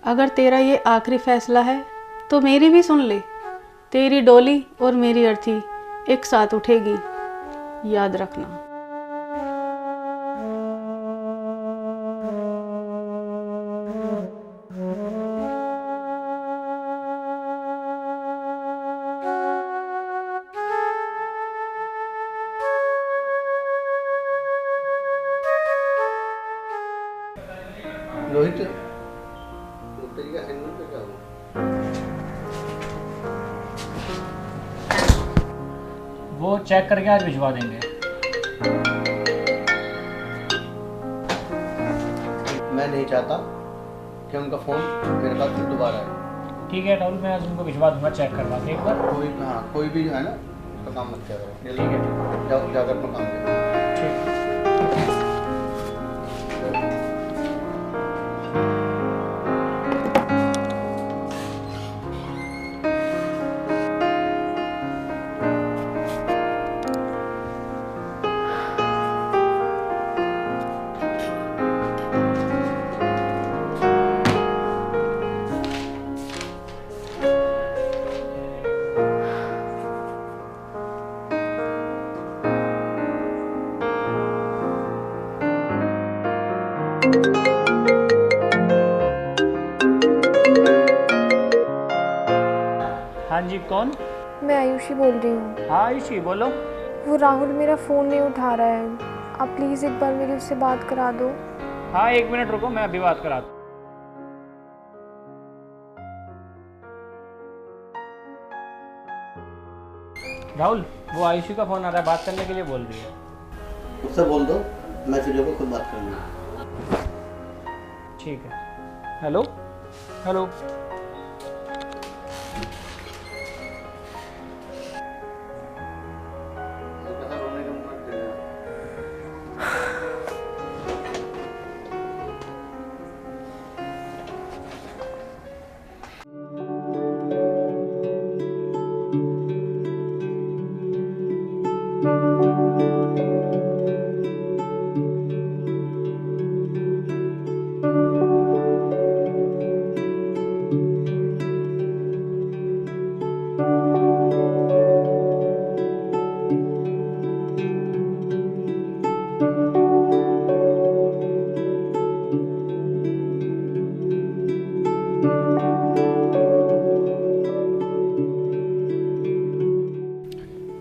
अगर तेरा ये आखिरी फैसला है तो मेरी भी सुन ले। तेरी डोली और मेरी अर्थी एक साथ उठेगी, याद रखना। रोहित, तेरी असाइनमेंट पे क्या हुआ? वो चेक करके आज भिजवा देंगे। मैं नहीं चाहता कि उनका फ़ोन मेरे पास फिर दोबारा आए। ठीक है राहुल, मैं आज उनको भिजवा दूंगा चेक करवा के एक बार। कोई भी जो है ना, उसका काम मत करो। ठीक है, जाओ, जाकर अपना काम करो। ठीक। हाँ जी, कौन? मैं आयुषी बोल रही हूँ। हाँ आयुषी, बोलो। वो राहुल मेरा फ़ोन नहीं उठा रहा है। आप प्लीज़ एक बार मेरी उससे बात करा दो। हाँ 1 मिनट रुको, मैं अभी बात कराता हूँ। राहुल, वो आयुषी का फ़ोन आ रहा है, बात करने के लिए बोल रही है। उससे बोल दो, मैं फिर को खुद बात कर लूँगा। ठीक है। Hello hello.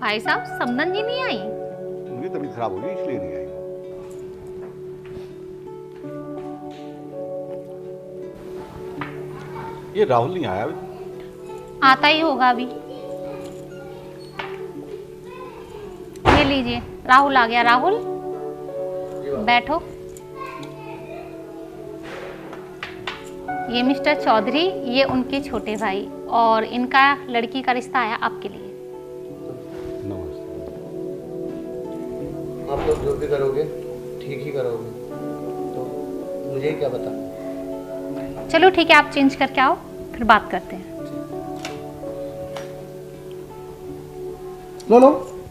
भाई साहब, समदन जी नहीं आई? उनकी तबीयत खराब होगी इसलिए नहीं आई। ये राहुल नहीं आया अभी? आता ही होगा अभी। ये लीजिए, राहुल आ गया। राहुल बैठो। ये मिस्टर चौधरी, ये उनके छोटे भाई, और इनका लड़की का रिश्ता आया आपके लिए। आप लोग जो भी करोगे ठीक ही करोगे, तो मुझे क्या पता। चलो ठीक है, आप चेंज करके आओ, फिर बात करते हैं। लो लो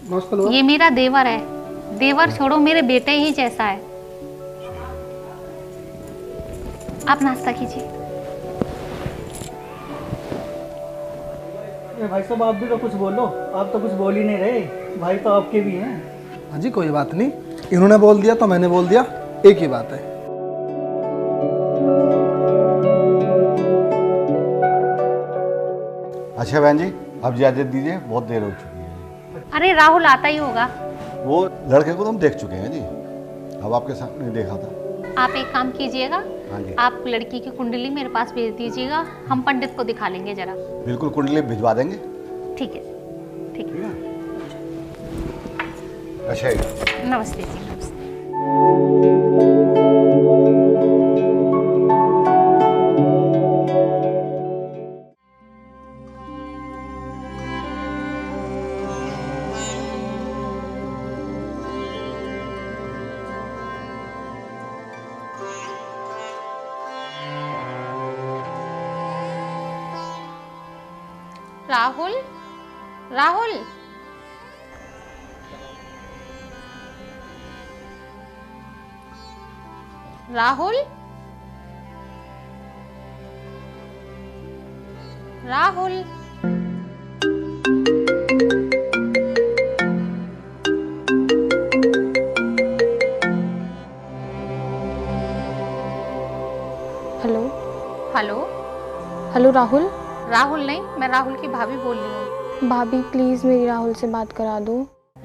नाश्ता लो। ये मेरा देवर है। देवर छोड़ो, मेरे बेटे ही जैसा है। आप नाश्ता कीजिए। भाई साहब आप भी तो कुछ बोलो, आप तो कुछ बोल ही नहीं रहे, भाई तो आपके भी हैं। हाँ जी कोई बात नहीं, इन्होंने बोल दिया तो मैंने बोल दिया, एक ही बात है। अच्छा बहन जी, अब इजाजत दीजिए, बहुत देर हो चुकी है। अरे राहुल आता ही होगा। वो लड़के को तो हम देख चुके हैं जी, अब आपके सामने देखा था। आप एक काम कीजिएगा, हाँ जी। आप लड़की की कुंडली मेरे पास भेज दीजिएगा, हम पंडित को दिखा लेंगे जरा। बिल्कुल, कुंडली भिजवा देंगे। ठीक है, ठीक है। अच्छा नमस्ते जी, नमस्ते। Rahul, Rahul, Rahul, Rahul. Hello hello. Hello Rahul. Rahul नहीं, मैं राहुल की भाभी बोल रही हूँ। भाभी प्लीज़ मेरी राहुल से बात करा दो।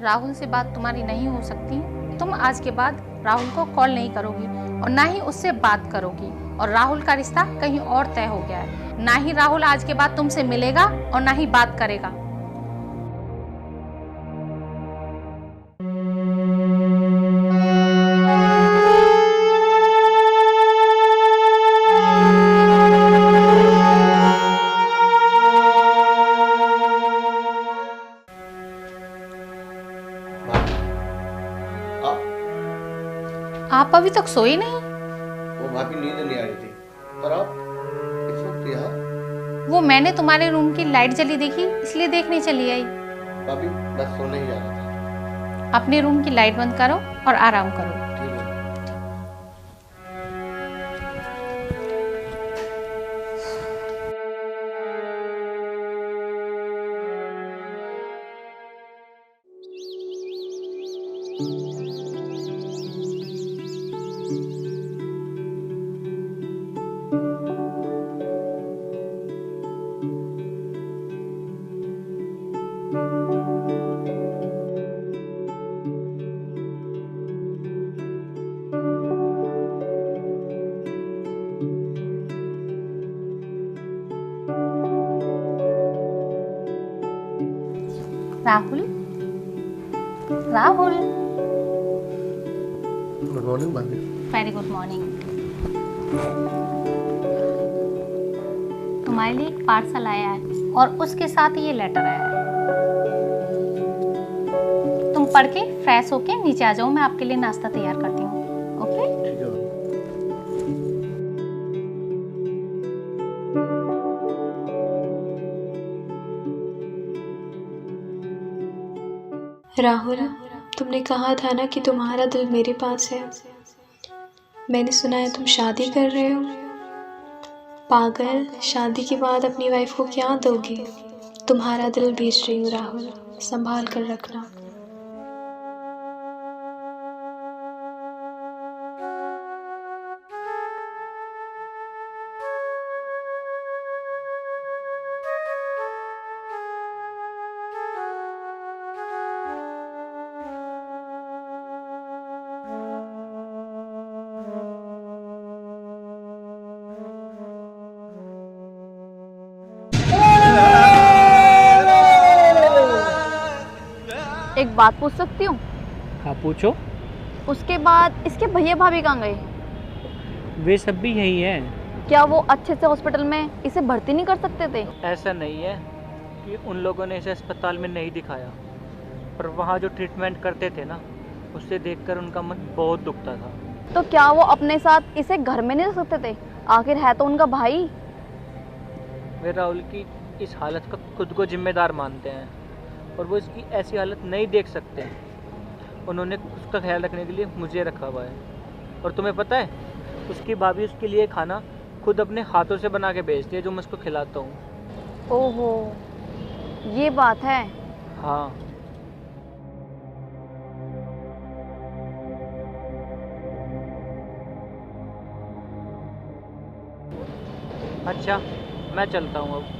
राहुल से बात तुम्हारी नहीं हो सकती। तुम आज के बाद राहुल को कॉल नहीं करोगी और ना ही उससे बात करोगी, और राहुल का रिश्ता कहीं और तय हो गया है। ना ही राहुल आज के बाद तुमसे मिलेगा और ना ही बात करेगा। आप अभी तक सोए नहीं? वो भाभी नींद नहीं आ रही थी, पर आप इस वक्त यहाँ? वो मैंने तुम्हारे रूम की लाइट जली देखी, इसलिए देखने चली आई। भाभी बस सोने ही जा रहा था। अपने रूम की लाइट बंद करो और आराम करो। ठीक है। राहुल, राहुल। गुड मॉर्निंग भाभी। Very good morning. तुम्हारे लिए एक पार्सल आया है और उसके साथ ये लेटर आया है। तुम पढ़ के फ्रेश होके नीचे आ जाओ, मैं आपके लिए नाश्ता तैयार करती हूँ। ओके? ठीक है। राहुल, तुमने कहा था ना कि तुम्हारा दिल मेरे पास है। मैंने सुना है तुम शादी कर रहे हो। पागल, शादी के बाद अपनी वाइफ को क्या दोगे? तुम्हारा दिल भेज रही हूँ राहुल, संभाल कर रखना। एक बात पूछ सकती हूँ? हाँ पूछो। उसके बाद इसके भैया भाभी कहाँ गए? वे सब भी यही हैं। क्या वो अच्छे से हॉस्पिटल में इसे भर्ती नहीं कर सकते थे? ऐसा नहीं है कि उन लोगों ने इसे अस्पताल में नहीं दिखाया, पर वहाँ जो ट्रीटमेंट करते थे ना, उससे देखकर उनका मन बहुत दुखता था। तो क्या वो अपने साथ इसे घर में नहीं रख सकते थे? आखिर है तो उनका भाई। वे राहुल की इस हालत का खुद को जिम्मेदार मानते हैं और वो इसकी ऐसी हालत नहीं देख सकते हैं। उन्होंने उसका ख्याल रखने के लिए मुझे रखा हुआ है। और तुम्हें पता है, उसकी भाभी उसके लिए खाना खुद अपने हाथों से बना के भेजती है, जो मैं उसको खिलाता हूँ। ओहो, ये बात है। हाँ। अच्छा, मैं चलता हूँ अब।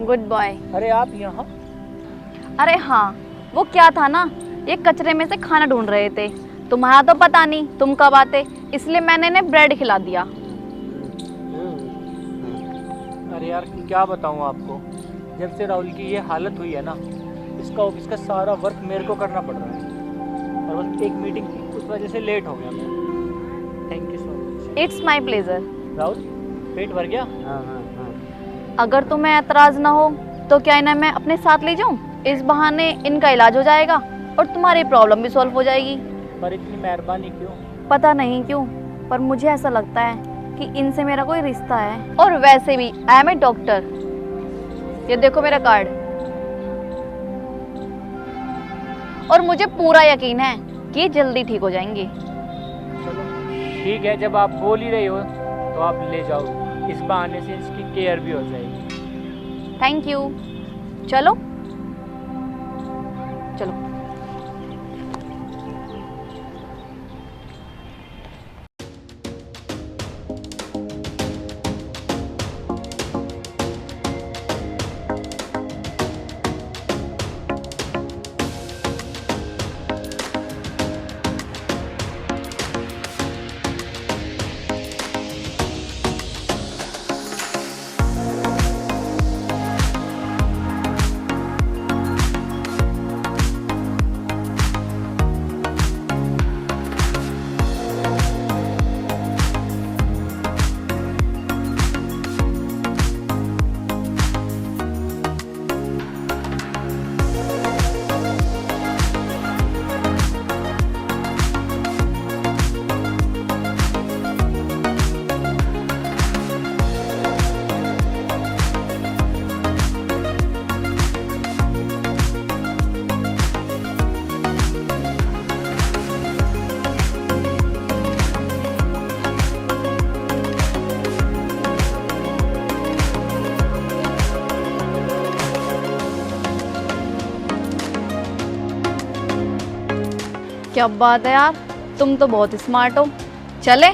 Good boy. अरे आप यहाँ? अरे हाँ, वो क्या था ना, ये कचरे में से खाना ढूंढ रहे थे। तुम्हारा तो पता नहीं तुम कब आते, इसलिए मैंने इन्हें ब्रेड खिला दिया। अरे यार, क्या बताऊँ आपको, जब से राहुल की ये हालत हुई है ना, इसका ऑफिस का सारा वर्क मेरे को करना पड़ रहा है। और बस एक मीटिंग थी, उस वजह से लेट हो गया मैं। Thank you so much. It's my pleasure. Rahul, पेट भर गया? हाँ। अगर तुम्हें एतराज ना हो तो क्या इन्हें मैं अपने साथ ले जाऊं? इस बहाने इनका इलाज हो जाएगा और तुम्हारी प्रॉब्लम भी सॉल्व हो जाएगी। पर इतनी मेहरबानी क्यों? पता नहीं क्यों, पर मुझे ऐसा लगता है कि इनसे मेरा कोई रिश्ता है। और वैसे भी आई एम ए डॉक्टर। ये देखो मेरा कार्ड। और मुझे पूरा यकीन है कि ये जल्दी ठीक हो जाएंगे। चलो ठीक है, जब आप बोल ही रही हो तो आप ले जाओ। इस बहाने से इसकी केयर भी हो जाएगी। Thank you. चलो चलो। क्या बात है यार, तुम तो बहुत स्मार्ट हो। चले?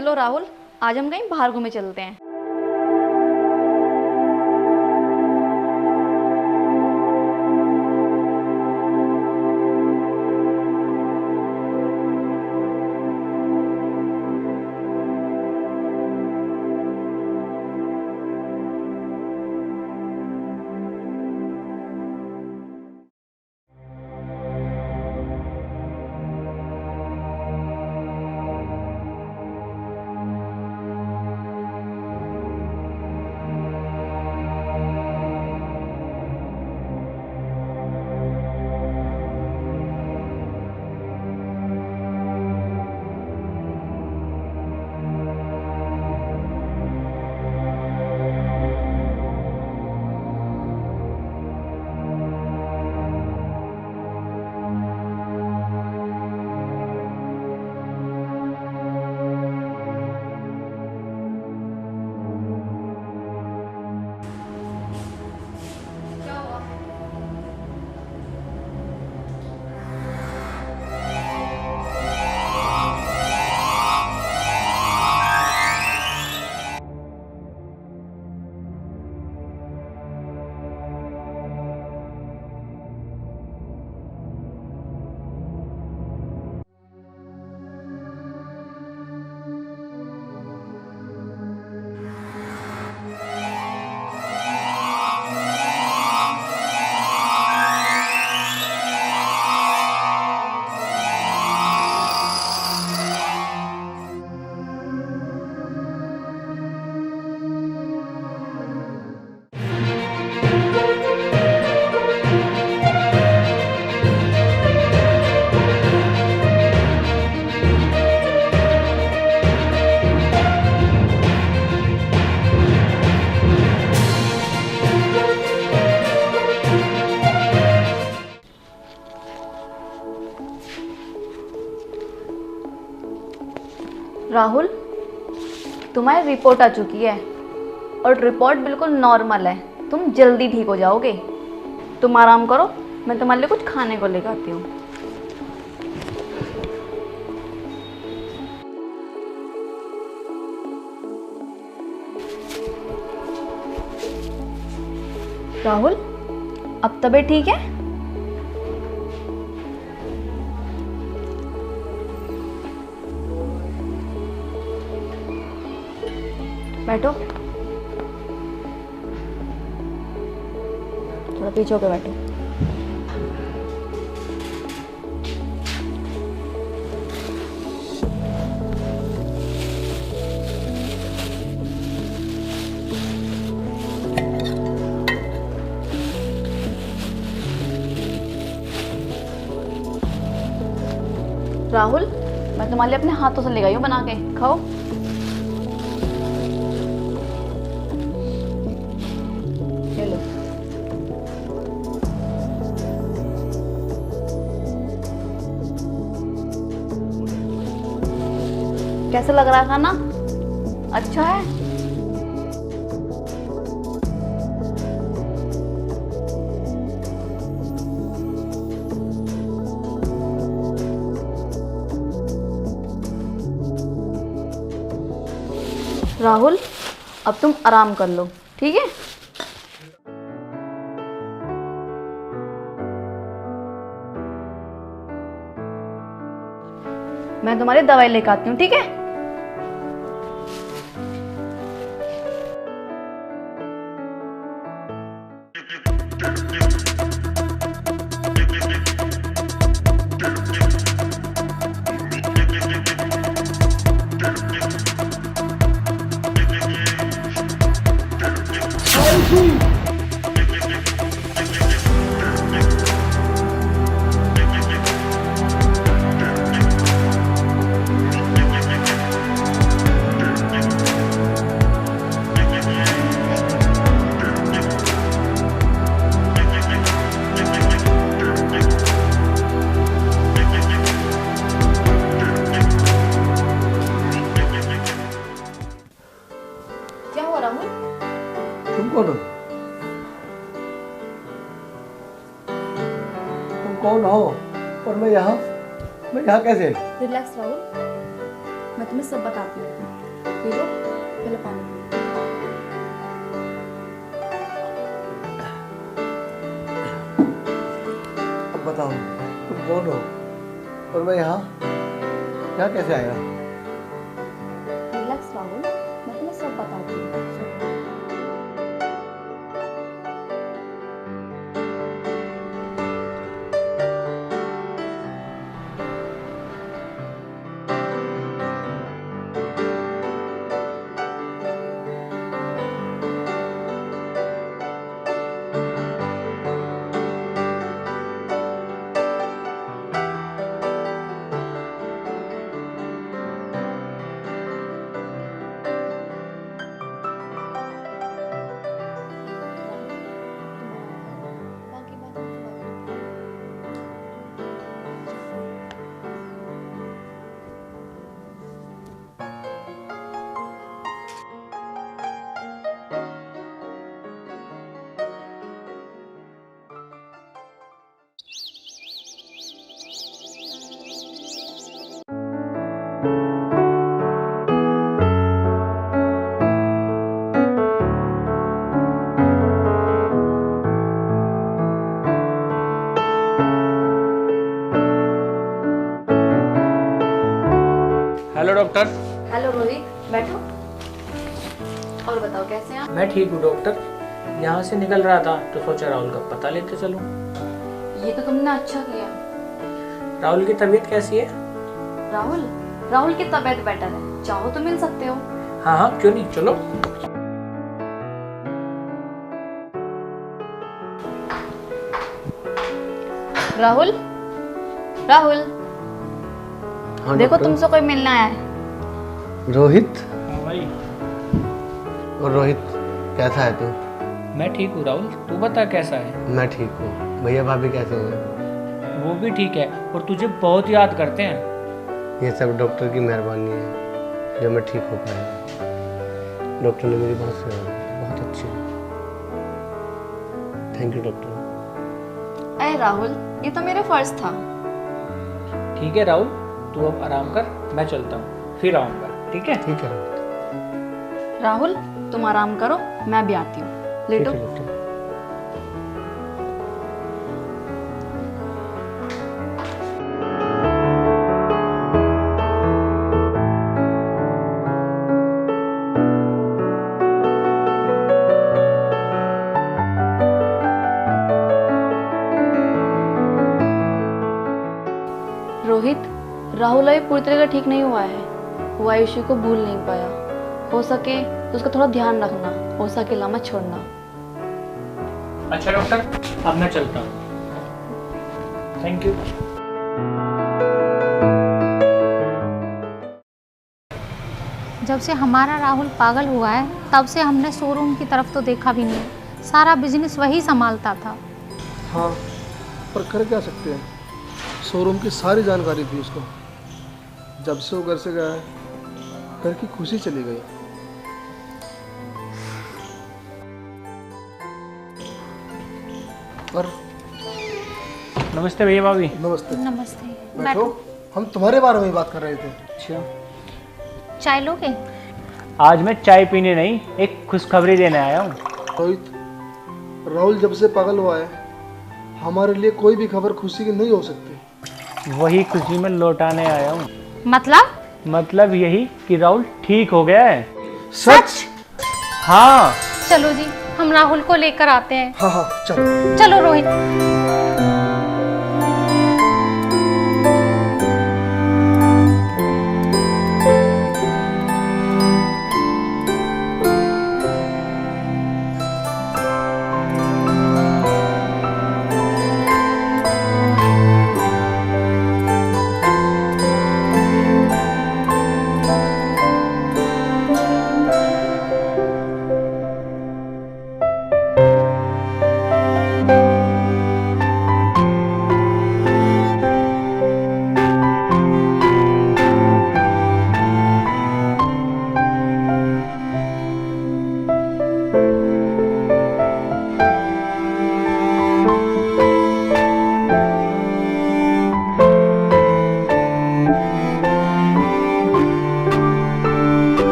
चलो राहुल, आज हम कहीं बाहर घूमे चलते हैं। राहुल, तुम्हारी रिपोर्ट आ चुकी है और रिपोर्ट बिल्कुल नॉर्मल है। तुम जल्दी ठीक हो जाओगे। तुम आराम करो, मैं तुम्हारे लिए कुछ खाने को लेकर आती हूँ। राहुल, अब तबीयत ठीक है? बैठो, थोड़ा पीछे होकर बैठो। राहुल, मैं तुम्हारे लिए अपने हाथों से ले गई हूँ बना के, खाओ। कैसा लग रहा है खाना? अच्छा है? राहुल, अब तुम आराम कर लो, ठीक है? मैं तुम्हारी दवाई लेकर आती हूँ, ठीक है? कौन हो और मैं यहाँ कैसे? रिलैक्स राहुल, मैं तुम्हें सब बताती हूँ। पी लो, पहले पानी पी लो। अब बताओ, तुम कौन हो और मैं यहाँ क्या कैसे आया? रिलैक्स राहुल, मैं तुम्हें सब बताती हूँ। Hello doctor. हेलो रोहित, बैठो। और बताओ कैसे हैं आप? मैं ठीक हूँ डॉक्टर। यहाँ से निकल रहा था तो सोचा राहुल का पता लेते चलूँ। ये तो तुमने अच्छा किया। राहुल की तबीयत कैसी है? राहुल की तबीयत बेटर है, चाहो तो मिल सकते हो। हाँ हाँ, क्यों नहीं, चलो। राहुल, हाँ, देखो डॉक्टर। तुमसे कोई मिलना आया है। रोहित। भाई। और रोहित कैसा है तू? मैं ठीक हूँ राहुल, तू बता कैसा है? मैं ठीक हूँ। भैया भाभी कैसे हैं? वो भी ठीक है और तुझे बहुत याद करते हैं। ये सब डॉक्टर की मेहरबानी है जो मैं ठीक हो पाया। डॉक्टर ने मेरी बहुत सेवा की, बहुत अच्छी। Thank you doctor. अरे राहुल, ये तो मेरा फर्ज था। ठीक है राहुल, तू अब आराम कर, मैं चलता हूँ, फिर आऊँगा। ठीक है? ठीक है राहुल, तुम आराम करो, मैं भी आती हूँ। लेटो। रोहित, राहुल अभी पूरी तरह ठीक नहीं हुआ है। वो आयुषी को भूल नहीं पाया। हो सके तो उसका थोड़ा ध्यान रखना, हो सके ला मत छोड़ना। अच्छा डॉक्टर, अब मैं चलता हूँ। Thank you. जब से हमारा राहुल पागल हुआ है तब से हमने शोरूम की तरफ तो देखा भी नहीं। सारा बिजनेस वही संभालता था। हाँ, पर कर क्या सकते हैं, शोरूम की सारी जानकारी थी उसको। जब से वो घर से गया है, घर की खुशी चली गई। और नमस्ते भैया भाभी। नमस्ते। नमस्ते। बैठो, हम तुम्हारे बारे में ही बात कर रहे थे। अच्छा, चाय लोगे? आज मैं चाय पीने नहीं, एक खुशखबरी देने आया हूँ। रोहित, राहुल जब से पागल हुआ है, हमारे लिए कोई भी खबर खुशी की नहीं हो सकती। वही खुशी में लौटाने आया हूँ। मतलब यही कि राहुल ठीक हो गया है। सच? हाँ। चलो जी, हम राहुल को लेकर आते हैं। हाँ हाँ, चलो। चलो रोहित।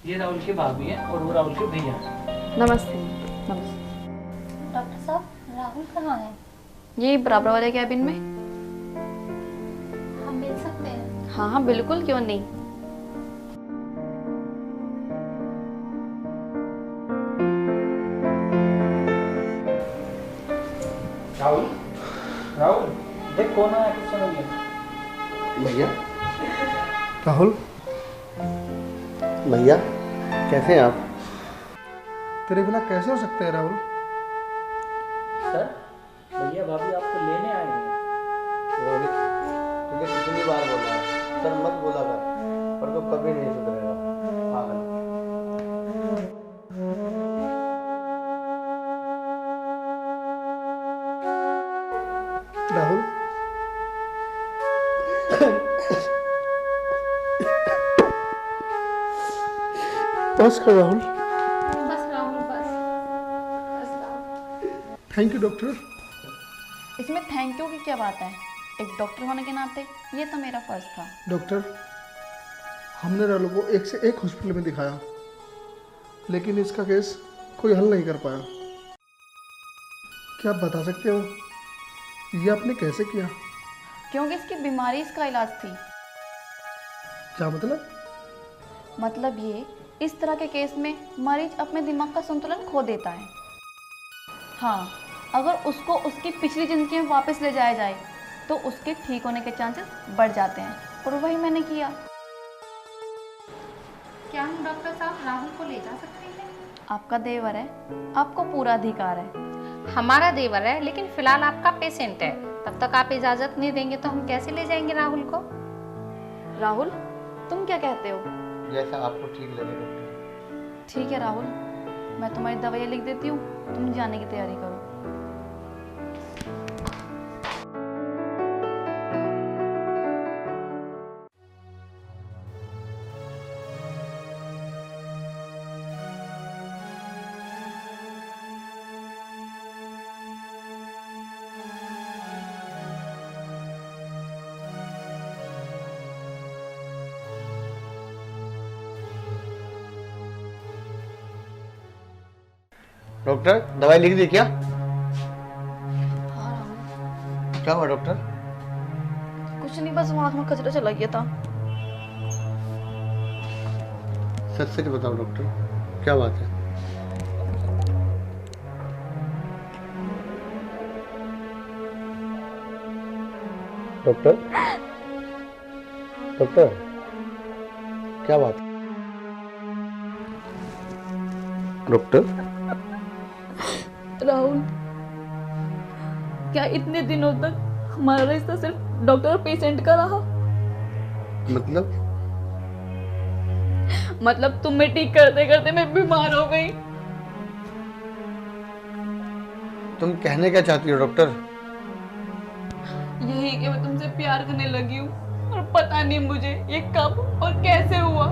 ये राहुल की भाभी है और वो राहुल के भैया हैं। नमस्ते। नमस्ते डॉक्टर साहब, राहुल कहाँ है? ये बराबर वाले कैबिन में। हम मिल सकते हैं? हाँ हाँ बिल्कुल, क्यों नहीं। राहुल, राहुल देख कौन आया, कुछ सुनोगे? भैया, राहुल भैया, कैसे हैं आप? तेरे बिना कैसे हो सकते हैं राहुल? सर, भैया भाभी आपको लेने आए हैं। रोहित, तुझे कितनी बार बोला है सर मत बोला कर, पर तो कभी नहीं सुधरेगा पागल। राहुल, बस कर राहुल। बस राहुल, बस राहुल। Thank you doctor. इसमें थैंक यू की क्या बात है? एक डॉक्टर होने के नाते ये तो मेरा फर्ज था। डॉक्टर, हमने राहुल को एक से एक हॉस्पिटल में दिखाया, लेकिन इसका केस कोई हल नहीं कर पाया। क्या आप बता सकते हो ये आपने कैसे किया? क्योंकि इसकी बीमारी इसका इलाज थी। क्या मतलब? मतलब ये, इस तरह के केस में मरीज अपने दिमाग का संतुलन खो देता है। हाँ, अगर उसको उसकी पिछली जिंदगी में वापस ले जाया जाए तो उसके ठीक होने के चांसेस बढ़ जाते हैं, और वही मैंने किया। क्या हम डॉक्टर साहब राहुल को ले जा सकते हैं? आपका देवर है, आपको पूरा अधिकार है। हमारा देवर है, लेकिन फिलहाल आपका पेशेंट है। तब तक आप इजाजत नहीं देंगे तो हम कैसे ले जाएंगे राहुल को? राहुल, तुम क्या कहते हो? जैसा आपको ठीक लगे डॉक्टर। ठीक है राहुल, मैं तुम्हारी दवाई लिख देती हूँ, तुम जाने की तैयारी करो। डॉक्टर, दवाई लिख दी क्या? हाँ राहुल। क्या हुआ डॉक्टर? कुछ नहीं, बस आँख में कचरा चला गया था। सच सच बताओ डॉक्टर, क्या बात है? डॉक्टर, डॉक्टर, क्या बात है? डॉक्टर, राहुल, क्या इतने दिनों तक हमारा रिश्ता सिर्फ डॉक्टर और पेशेंट का रहा? मतलब तुम्हें ठीक करते करते मैं बीमार हो गई। तुम कहने क्या चाहती हो डॉक्टर? यही कि मैं तुमसे प्यार करने लगी हूँ, और पता नहीं मुझे ये कब और कैसे हुआ।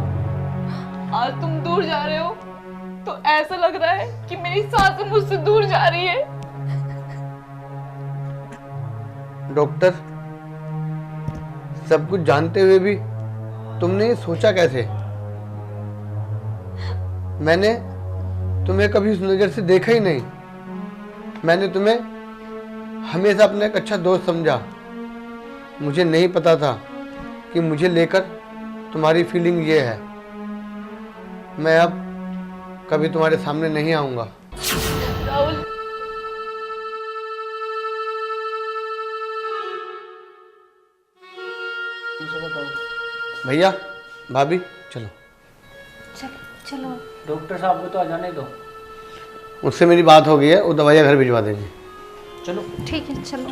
आज तुम दूर जा रहे हो तो ऐसा लग रहा है कि मेरी सांसें मुझसे दूर जा रही है। डॉक्टर, सब कुछ जानते हुए भी तुमने ये सोचा कैसे? मैंने तुम्हें कभी उस नजर से देखा ही नहीं। मैंने तुम्हें हमेशा अपना एक अच्छा दोस्त समझा। मुझे नहीं पता था कि मुझे लेकर तुम्हारी फीलिंग ये है। मैं अब कभी तुम्हारे सामने नहीं आऊंगा। राहुल, भैया भाभी चलो। चलो। डॉक्टर साहब को तो आ जाने दो। उससे मेरी बात हो गई है, वो दवाइयाँ घर भिजवा देंगे। चलो ठीक है, चलो।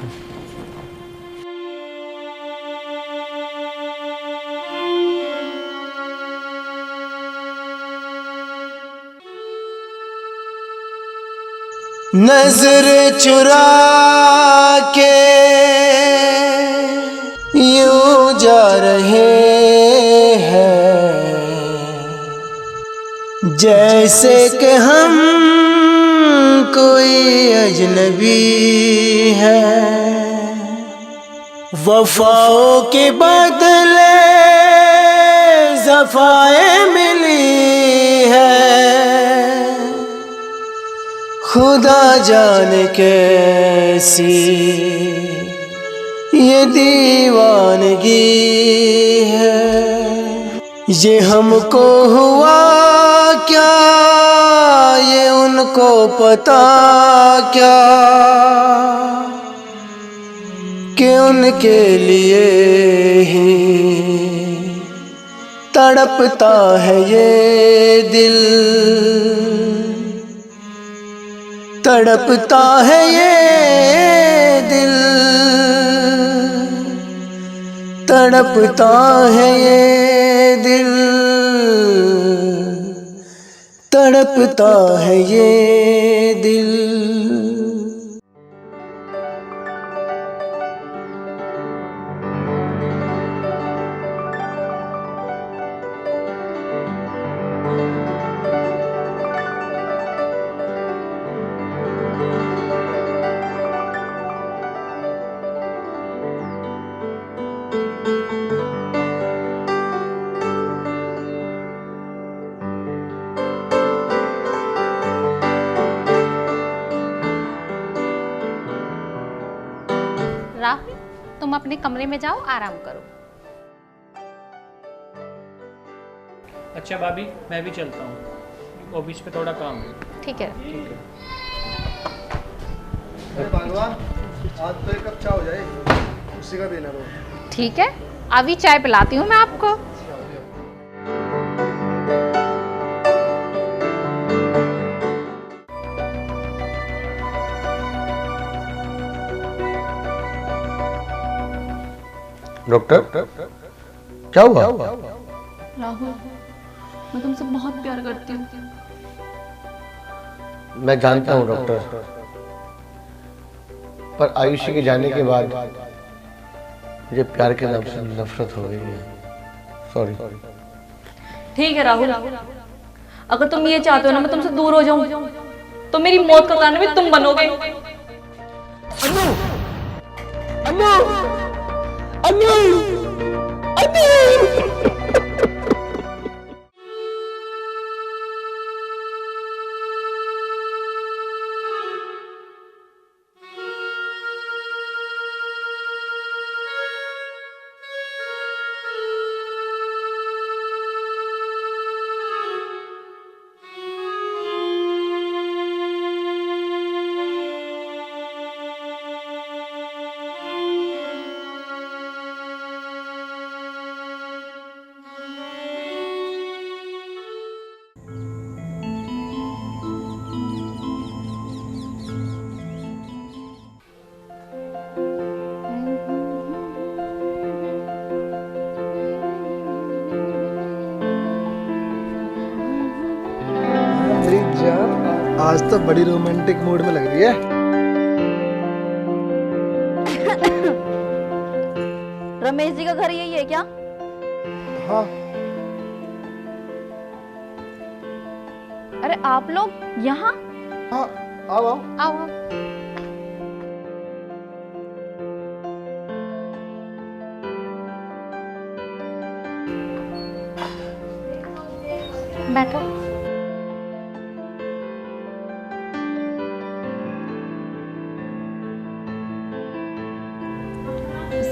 नजर चुरा के यूं जा रहे हैं जैसे कि हम कोई अजनबी है। वफाओं के बदले ज़फ़ाएं मिली खुदा जाने कैसी ये दीवानगी है। ये हमको हुआ क्या, ये उनको पता क्या, कि उनके लिए ही तड़पता है ये दिल, तड़पता है ये दिल, तड़पता है ये दिल, तड़पता है ये दिल। राहुल, तुम अपने कमरे में जाओ, आराम करो। अच्छा भाभी, मैं भी चलता हूँ, ऑफिस पे थोड़ा काम है। ठीक है। ठीक है। अरे भगवान, आज तो एक कप चाय हो जाए, उसी का देना रो। ठीक है, अभी चाय पिलाती हूँ मैं आपको। डॉक्टर, क्या हुआ? राहुल, मैं तुमसे बहुत प्यार करती हूँ। मैं जानता हूँ डॉक्टर, पर आयुषी के जाने के बाद मुझे प्यार के नाम से नफरत हो गई है। सॉरी। ठीक है राहुल, अगर तुम ये चाहते हो ना मैं तुमसे दूर हो जाऊं, तो मेरी मौत का कारण भी तुम बनोगे। अनु! अनु! अनु! अनु! आज तो बड़ी रोमांटिक मूड में लग रही है। रमेश जी का घर यही है क्या? हाँ। अरे आप लोग यहाँ? हाँ, आओ आओ। आओ। बैठो।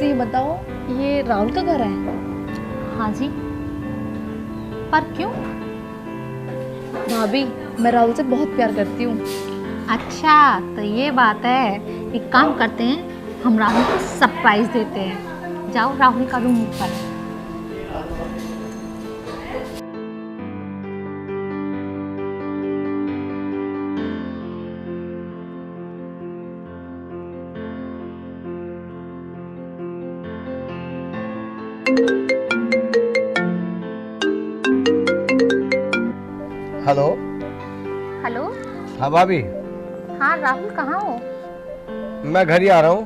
ये बताओ, ये राहुल का घर है? हाँ जी। पर क्यों? भाभी, मैं राहुल से बहुत प्यार करती हूँ। अच्छा, तो ये बात है। एक काम करते हैं, हम राहुल को सरप्राइज देते हैं। जाओ, राहुल का रूम ऊपर है। हेलो। हेलो। हाँ भाभी। हाँ राहुल, कहाँ हो? मैं घर ही आ रहा हूँ।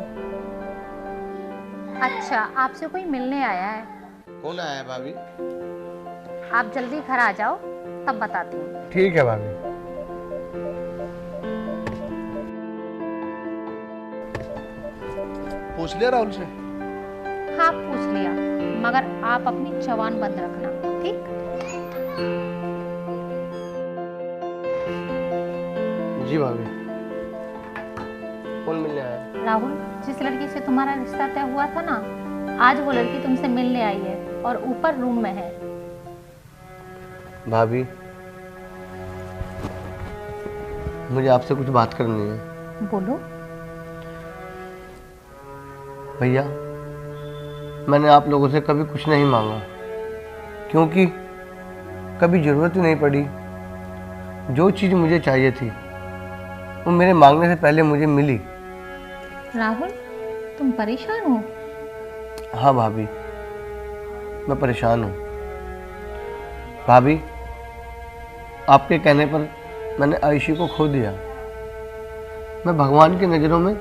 अच्छा, आपसे कोई मिलने आया है। कौन आया है भाभी? आप जल्दी घर आ जाओ, तब बताती हूँ। ठीक है भाभी। पूछ लिया राहुल से? हाँ पूछ लिया, मगर आप अपनी जबान बंद रखना, ठीक? जी भाभी। कौन मिलने आया? राहुल, जिस लड़की से तुम्हारा रिश्ता तय हुआ था ना, आज वो लड़की तुमसे मिलने आई है और ऊपर रूम में है। भाभी, मुझे आपसे कुछ बात करनी है। बोलो। भैया, मैंने आप लोगों से कभी कुछ नहीं मांगा, क्योंकि कभी ज़रूरत ही नहीं पड़ी। जो चीज़ मुझे चाहिए थी वो मेरे मांगने से पहले मुझे मिली। राहुल, तुम परेशान हो? हाँ भाभी, मैं परेशान हूँ। भाभी, आपके कहने पर मैंने आयशी को खो दिया। मैं भगवान की नज़रों में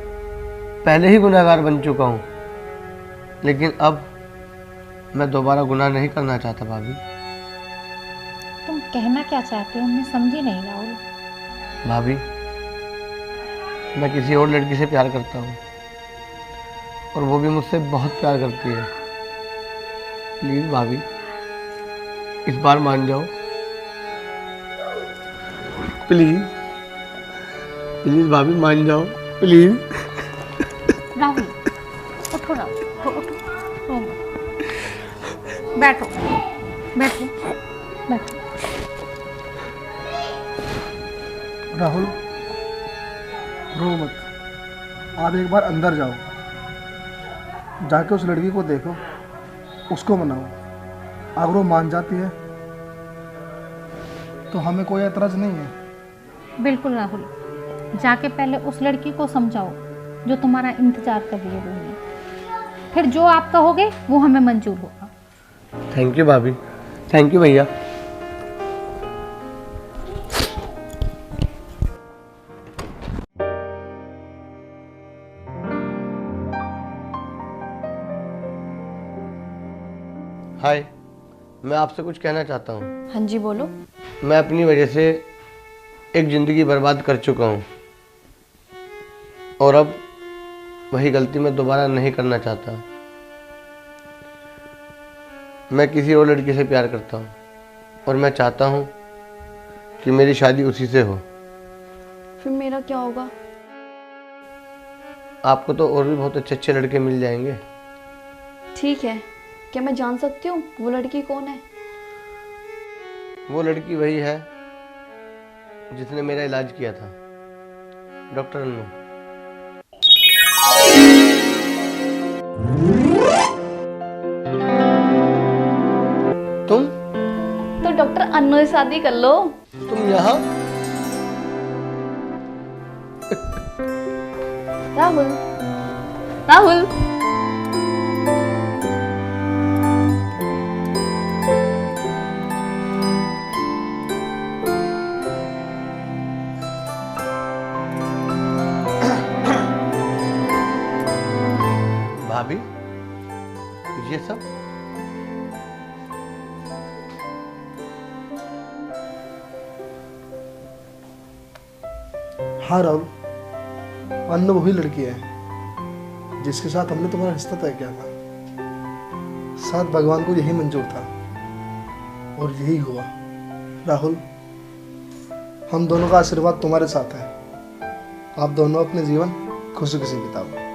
पहले ही गुनहगार बन चुका हूँ, लेकिन अब मैं दोबारा गुनाह नहीं करना चाहता। भाभी, तुम कहना क्या चाहते हो? मैं समझी नहीं राहुल। भाभी, मैं किसी और लड़की से प्यार करता हूँ और वो भी मुझसे बहुत प्यार करती है। प्लीज़ भाभी, इस बार मान जाओ। प्लीज़ प्लीज़ भाभी, मान जाओ प्लीज़। राहुल, उठो राहुल, उठो, रो मत। बैठो बैठो बैठो। राहुल, रो मत। आप एक बार अंदर जाओ, जाके उस लड़की को देखो, उसको मनाओ। अगर वो मान जाती है तो हमें कोई एतराज़ नहीं है। बिल्कुल राहुल, जाके पहले उस लड़की को समझाओ जो तुम्हारा इंतजार कर रही है रूम में। फिर जो आप कहोगे वो हमें मंजूर होगा। थैंक यू भाभी, थैंक यू भैया। हाय, मैं आपसे कुछ कहना चाहता हूँ। हाँ जी, बोलो। मैं अपनी वजह से एक ज़िंदगी बर्बाद कर चुका हूँ और अब वही गलती मैं दोबारा नहीं करना चाहता। मैं किसी और लड़की से प्यार करता हूँ और मैं चाहता हूँ कि मेरी शादी उसी से हो। फिर मेरा क्या होगा? आपको तो और भी बहुत अच्छे अच्छे लड़के मिल जाएंगे। ठीक है, क्या मैं जान सकती हूँ वो लड़की कौन है? वो लड़की वही है जिसने मेरा इलाज किया था, डॉक्टर अन्नू। तुम तो डॉक्टर अन्नू से शादी कर लो। तुम यहाँ? राहुल, राहुल, भाभी, ये सब? हाँ राहुल, अन्नू वही लड़की है जिसके साथ हमने तुम्हारा रिश्ता तय किया था। साथ भगवान को यही मंजूर था और यही हुआ। राहुल, हम दोनों का आशीर्वाद तुम्हारे साथ है। आप दोनों अपने जीवन खुशी खुशी बिताओ।